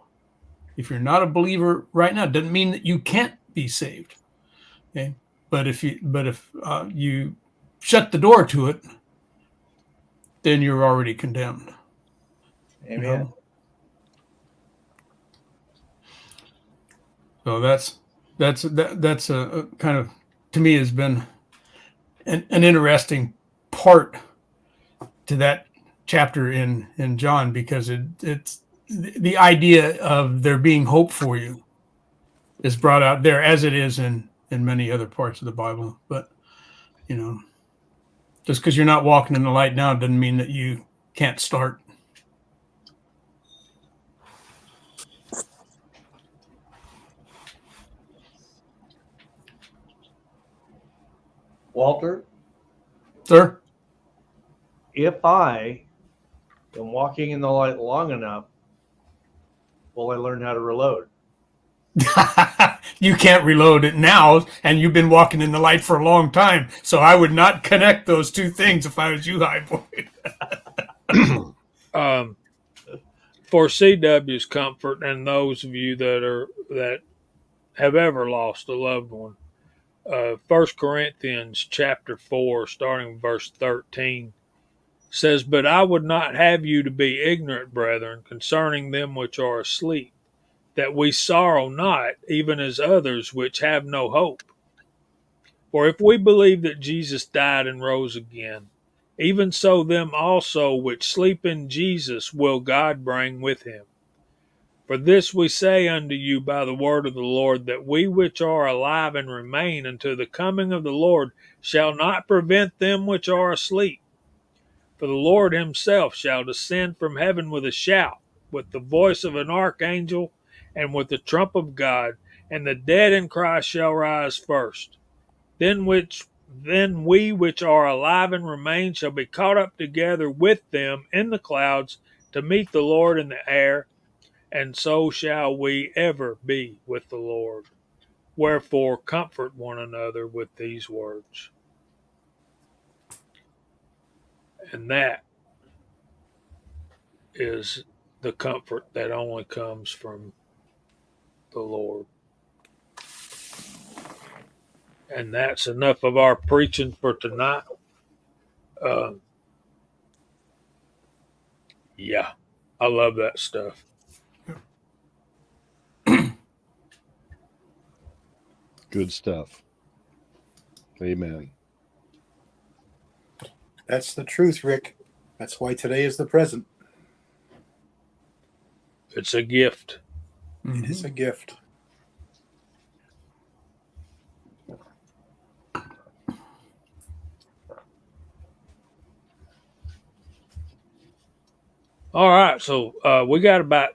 If you're not a believer right now, it doesn't mean that you can't be saved. Okay, but if you shut the door to it, then you're already condemned. Amen. So that's a kind of, to me, has been an interesting part to that chapter in John, because it's the idea of there being hope for you is brought out there, as it is in many other parts of the Bible. But Just because you're not walking in the light now doesn't mean that you can't start. Walter, Sir? if I am walking in the light long enough, will I learn how to reload? You can't reload it now, and you've been walking in the light for a long time. So I would not connect those two things if I was you, High Boy. For CW's comfort and those of you that have ever lost a loved one, 1 Corinthians chapter 4, starting with verse 13, says, "But I would not have you to be ignorant, brethren, concerning them which are asleep, that we sorrow not, even as others which have no hope. For if we believe that Jesus died and rose again, even so them also which sleep in Jesus will God bring with him. For this we say unto you by the word of the Lord, that we which are alive and remain unto the coming of the Lord shall not prevent them which are asleep. For the Lord himself shall descend from heaven with a shout, with the voice of an archangel, and with the trump of God, and the dead in Christ shall rise first. Then we which are alive and remain shall be caught up together with them in the clouds to meet the Lord in the air, and so shall we ever be with the Lord. Wherefore comfort one another with these words." And that is the comfort that only comes from the Lord. And that's enough of our preaching for tonight. Yeah, I love that stuff. Good stuff. Amen. That's the truth, Rick. That's why today is the present. It's a gift. It is a gift. All right, so we got about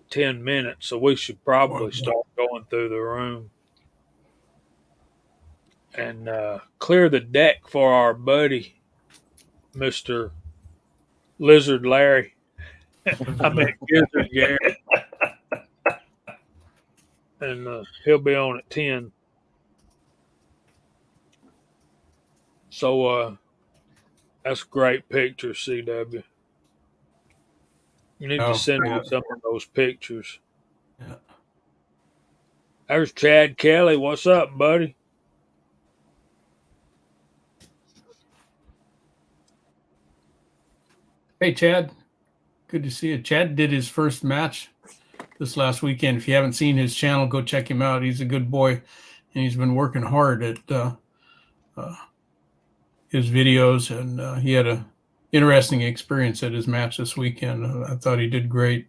10 minutes, so we should probably start going through the room and clear the deck for our buddy, Mr. Lizard Larry. I mean, Gizzard Gary. And he'll be on at 10. So that's a great picture, CW. You need to send me some of those pictures. Yeah. There's Chad Kelly. What's up, buddy? Hey, Chad. Good to see you. Chad did his first match this last weekend. If you haven't seen his channel, go check him out. He's a good boy, and he's been working hard at his videos, and he had a interesting experience at his match this weekend. I thought he did great.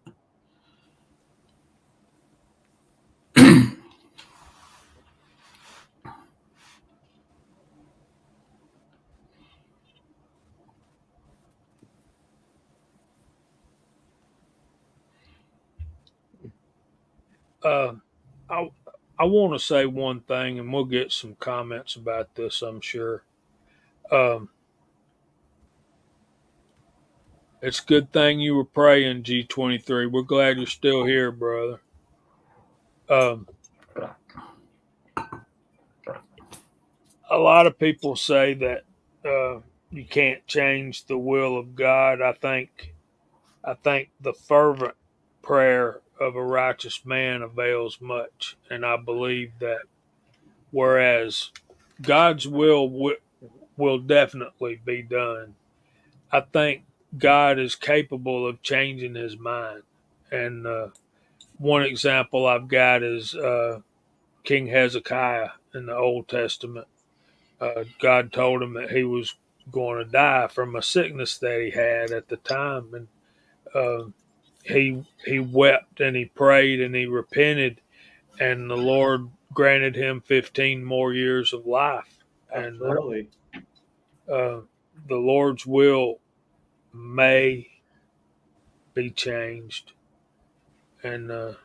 I want to say one thing, and we'll get some comments about this, I'm sure. It's a good thing you were praying, G23. We're glad you're still here, brother. A lot of people say that you can't change the will of God. I think the fervent prayer of a righteous man avails much, and I believe that whereas God's will definitely be done, I think God is capable of changing his mind. And one example I've got is King Hezekiah in the Old Testament. God told him that he was going to die from a sickness that he had at the time, and he wept and he prayed and he repented, and the Lord granted him 15 more years of life. Absolutely. the Lord's will may be changed, and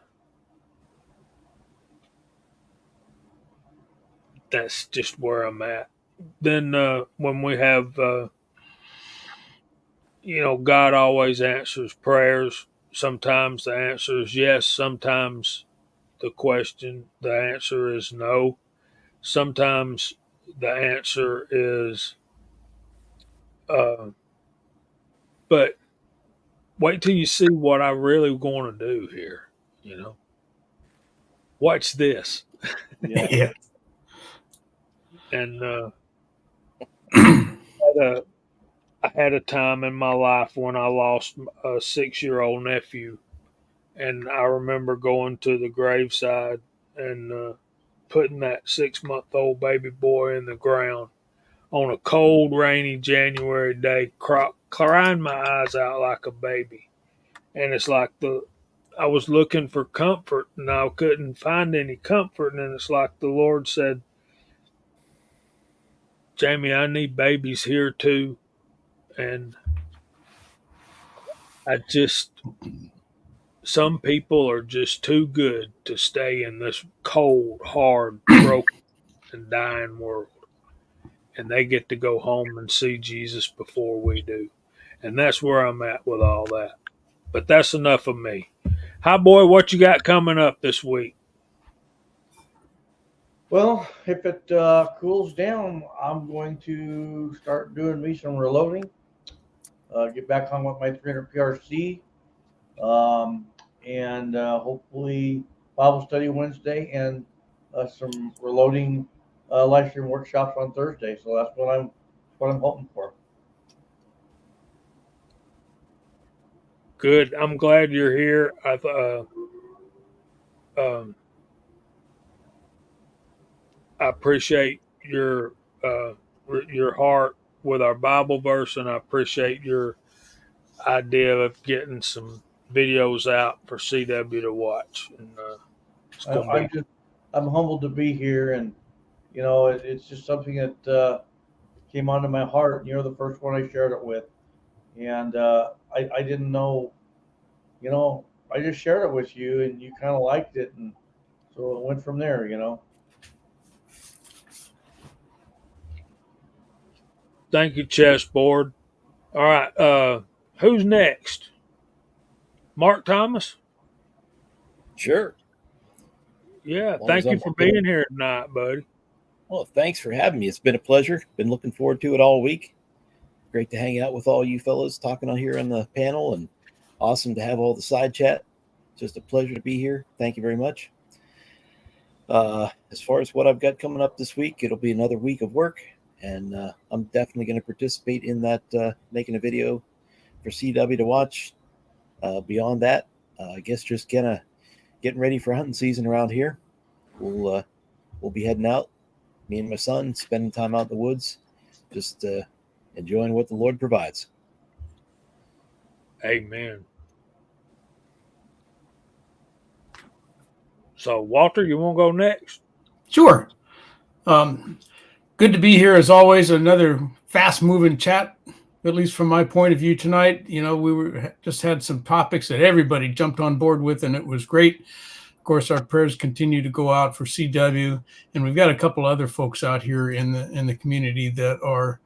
that's just where I'm at. Then when we have, God always answers prayers. Sometimes the answer is yes. Sometimes the answer is no. Sometimes the answer is, but wait till you see what I really want to do here. Watch this. Yeah. And I had a time in my life when I lost a 6-year-old nephew, and I remember going to the graveside and putting that 6-month-old baby boy in the ground on a cold, rainy January day, crying my eyes out like a baby. And it's like I was looking for comfort, and I couldn't find any comfort. And it's like the Lord said, Jamie, I need babies here too. And some people are just too good to stay in this cold, hard, broken, and dying world. And they get to go home and see Jesus before we do. And that's where I'm at with all that. But that's enough of me. Hi, boy, what you got coming up this week? Well, if it cools down, I'm going to start doing me some reloading. Get back on with my 300 PRC, and hopefully Bible study Wednesday and some reloading live stream workshops on Thursday. So that's what I'm hoping for. Good. I'm glad you're here. I appreciate your heart with our Bible verse, and I appreciate your idea of getting some videos out for CW to watch. And I'm humbled to be here, and it's just something that came onto my heart. You're the first one I shared it with, and I didn't know, I just shared it with you, and you kind of liked it, and so it went from there. Thank you, chessboard. All right, who's next? Mark Thomas? Sure. Yeah, long thank as you I'm for okay. being here tonight, buddy. Well, thanks for having me. It's been a pleasure. Been looking forward to it all week. Great to hang out with all you fellas talking on here on the panel, and awesome to have all the side chat. Just a pleasure to be here. Thank you very much. As far as what I've got coming up this week, it'll be another week of work, and I'm definitely going to participate in that, making a video for CW to watch. Beyond that, I guess just getting ready for hunting season around here. We'll be heading out, me and my son, spending time out in the woods, just enjoying what the Lord provides. Amen. So, Walter, you want to go next? Sure. Good to be here as always. Another fast-moving chat, at least from my point of view tonight. We just had some topics that everybody jumped on board with, and it was great. Of course, our prayers continue to go out for CW, and we've got a couple other folks out here in the community that are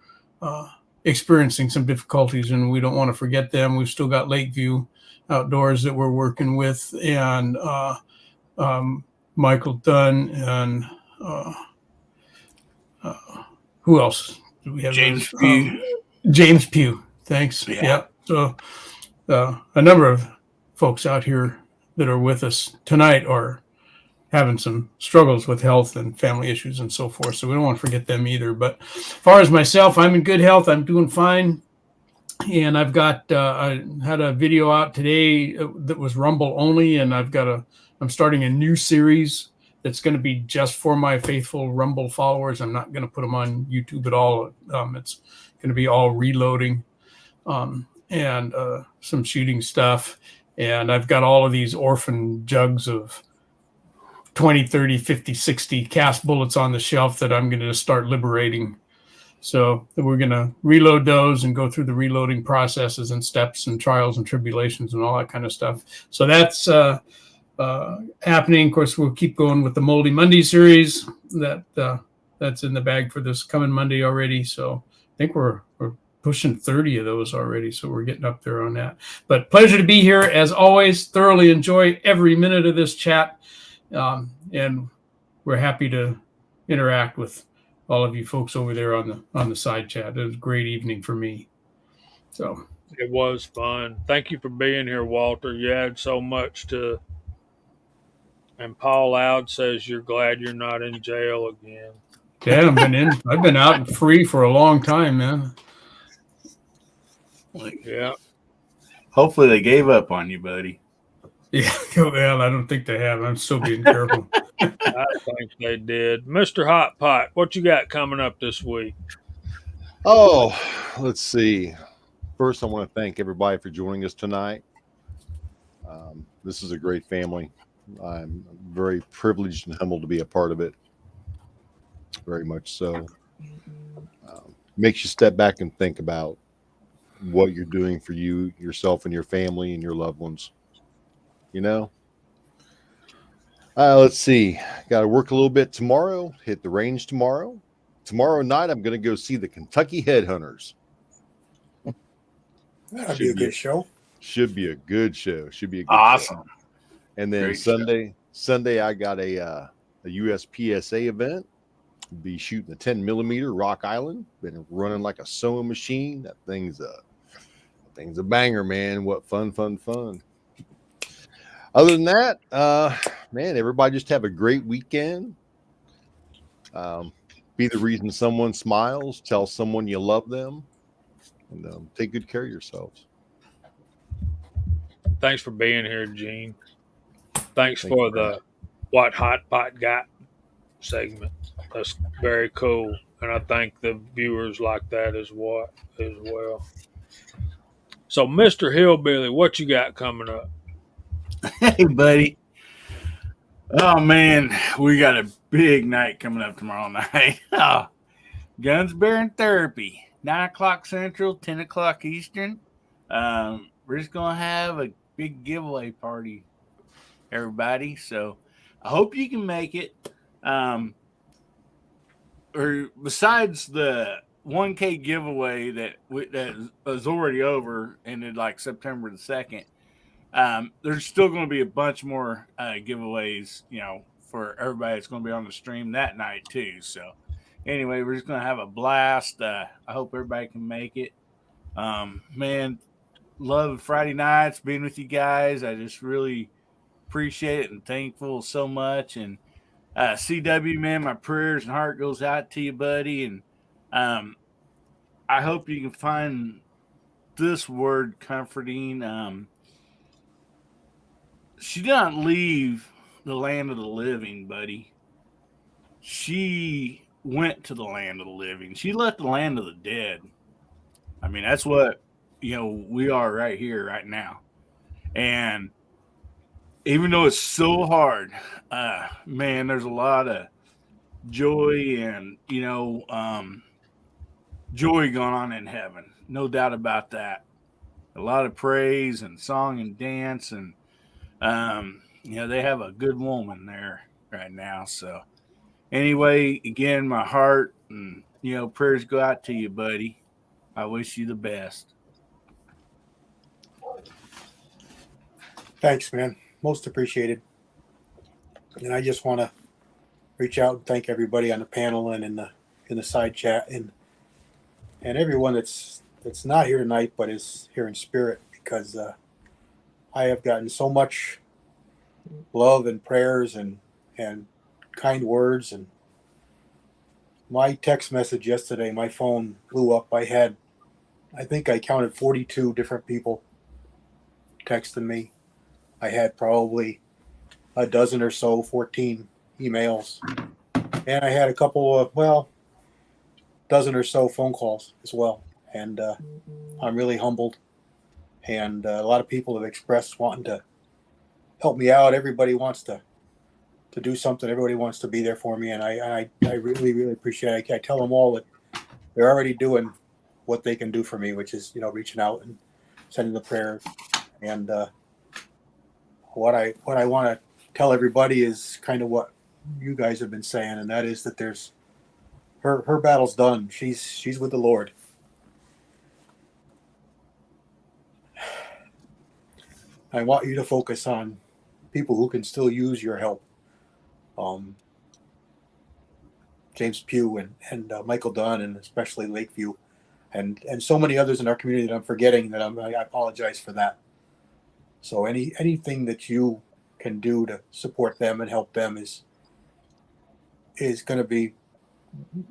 experiencing some difficulties, and we don't want to forget them. We've still got Lakeview Outdoors that we're working with, and Michael Dunn, and who else do we have? James Pugh. James Pugh. Thanks. Yeah. So a number of folks out here that are with us tonight are having some struggles with health and family issues and so forth. So we don't want to forget them either. But as far as myself, I'm in good health. I'm doing fine. And I've got, I had a video out today that was Rumble only. And I'm starting a new series that's going to be just for my faithful Rumble followers. I'm not going to put them on YouTube at all. It's going to be all reloading and some shooting stuff. And I've got all of these orphan jugs of 20, 30, 50, 60 cast bullets on the shelf that I'm going to start liberating So we're going to reload those and go through the reloading processes and steps and trials and tribulations and all that kind of stuff. So that's happening. Of course, we'll keep going with the Moldy Monday series that's in the bag for this coming Monday already. So I think we're pushing 30 of those already. So we're getting up there on that. But pleasure to be here as always. Thoroughly enjoy every minute of this chat. And we're happy to interact with all of you folks over there on the side chat. It was a great evening for me. So It was fun. Thank you for being here, Walter. You add so much to. And Paul Loud says you're glad you're not in jail again. yeah, I've been out and free for a long time, man. Yeah. Hopefully they gave up on you, buddy. Yeah, well, I don't think they have. I'm still being careful. I think they did. Mr. Hot Pot, what you got coming up this week? Oh, let's see. First, I want to thank everybody for joining us tonight. This is a great family. I'm very privileged and humbled to be a part of it. Very much so. Makes you step back and think about what you're doing for you, yourself, and your family and your loved ones. You know? Let's see. Got to work a little bit tomorrow. Hit the range tomorrow. Tomorrow night, I'm going to go see the Kentucky Headhunters. That'll be a good show. Should be a good show. Should be a good Awesome. show. And then Great Sunday, I got a USPSA event. Be shooting a 10mm Rock Island. Been running like a sewing machine. That thing's a banger, man. What fun. Other than that, man, everybody just have a great weekend. Be the reason someone smiles. Tell someone you love them. And take good care of yourselves. Thanks for being here, Gene. Thanks for the What Hot Pot Got segment. That's very cool. And I thank the viewers like that as well. So, Mr. Hillbilly, what you got coming up? Hey, buddy. Oh, man, we got a big night coming up tomorrow night. Oh, Guns, Bear, and Therapy, 9 o'clock Central, 10 o'clock Eastern. We're just going to have a big giveaway party, everybody. So I hope you can make it. Or besides the 1K giveaway that was already over, ended like September the 2nd, there's still going to be a bunch more giveaways, for everybody that's going to be on the stream that night too. So anyway, we're just going to have a blast. I hope everybody can make it. Man, love Friday nights, being with you guys. I just really appreciate it and thankful so much. And CW, man, my prayers and heart goes out to you, buddy. And I hope you can find this word comforting. She didn't leave the land of the living, buddy. She went to the land of the living. She left the land of the dead. I mean, that's what, we are right here, right now. And even though it's so hard, man, there's a lot of joy and, joy going on in heaven. No doubt about that. A lot of praise and song and dance. And, they have a good woman there right now. So anyway, again, my heart and, prayers go out to you, buddy. I wish you the best. Thanks, man. Most appreciated. And I just want to reach out and thank everybody on the panel and in the side chat and everyone that's not here tonight but is here in spirit, because I have gotten so much love and prayers and kind words. And my text message yesterday, my phone blew up. I think I counted 42 different people texting me. I had probably a dozen or so, 14 emails. And I had a couple of, dozen or so phone calls as well. And I'm really humbled. And a lot of people have expressed wanting to help me out. Everybody wants to do something. Everybody wants to be there for me. And I really, really appreciate it. I tell them all that they're already doing what they can do for me, which is, reaching out and sending the prayer. And what I want to tell everybody is kind of what you guys have been saying, and that is that there's her battle's done. She's with the Lord. I want you to focus on people who can still use your help. James Pugh and Michael Dunn, and especially Lakeview, and so many others in our community that I'm forgetting. I apologize for that. So anything that you can do to support them and help them is going to be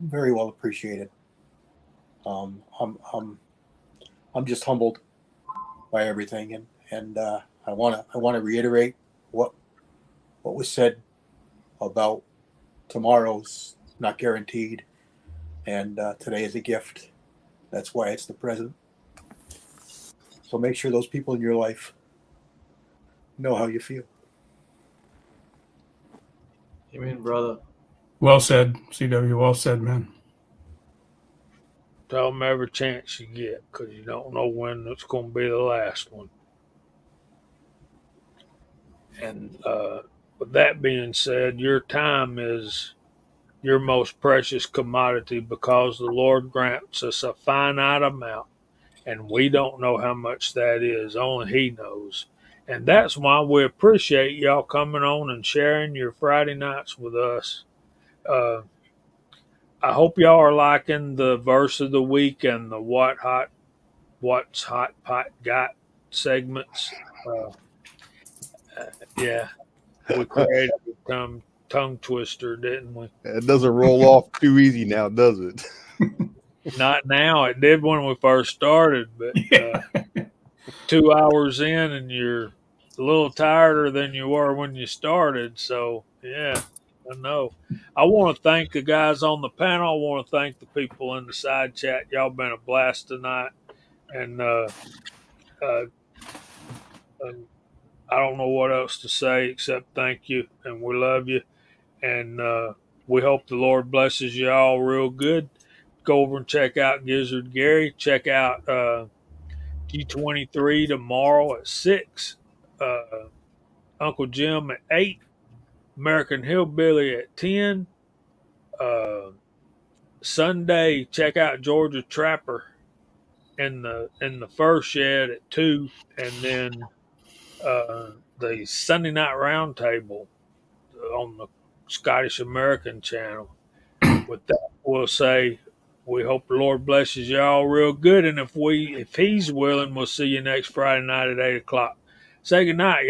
very well appreciated. I'm just humbled by everything, and I want to reiterate what was said about tomorrow's not guaranteed, and today is a gift. That's why it's the present. So make sure those people in your life know how you feel. Amen, brother. Well said, CW. Well said, man. Tell them every chance you get, because you don't know when it's going to be the last one. And with that being said, your time is your most precious commodity, because the Lord grants us a finite amount, and we don't know how much that is. Only He knows. And that's why we appreciate y'all coming on and sharing your Friday nights with us. I hope y'all are liking the verse of the week and the what's hot pot got segments. Yeah, we created a tongue twister, didn't we? It doesn't roll off too easy now, does it? Not now. It did when we first started, but 2 hours in and you're a little tireder than you were when you started. So, yeah, I know. I want to thank the guys on the panel. I want to thank the people in the side chat. Y'all been a blast tonight. And I don't know what else to say except thank you, and we love you. And we hope the Lord blesses you all real good. Go over and check out Gizzard Gary. Check out G23 tomorrow at 6. Uncle Jim at 8. American Hillbilly at 10. Sunday, check out Georgia Trapper in the first shed at 2. And then the Sunday Night Roundtable on the Scottish American channel. With that, we'll say we hope the Lord blesses y'all real good, and if He's willing, we'll see you next Friday night at 8 o'clock. Say good night, y'all.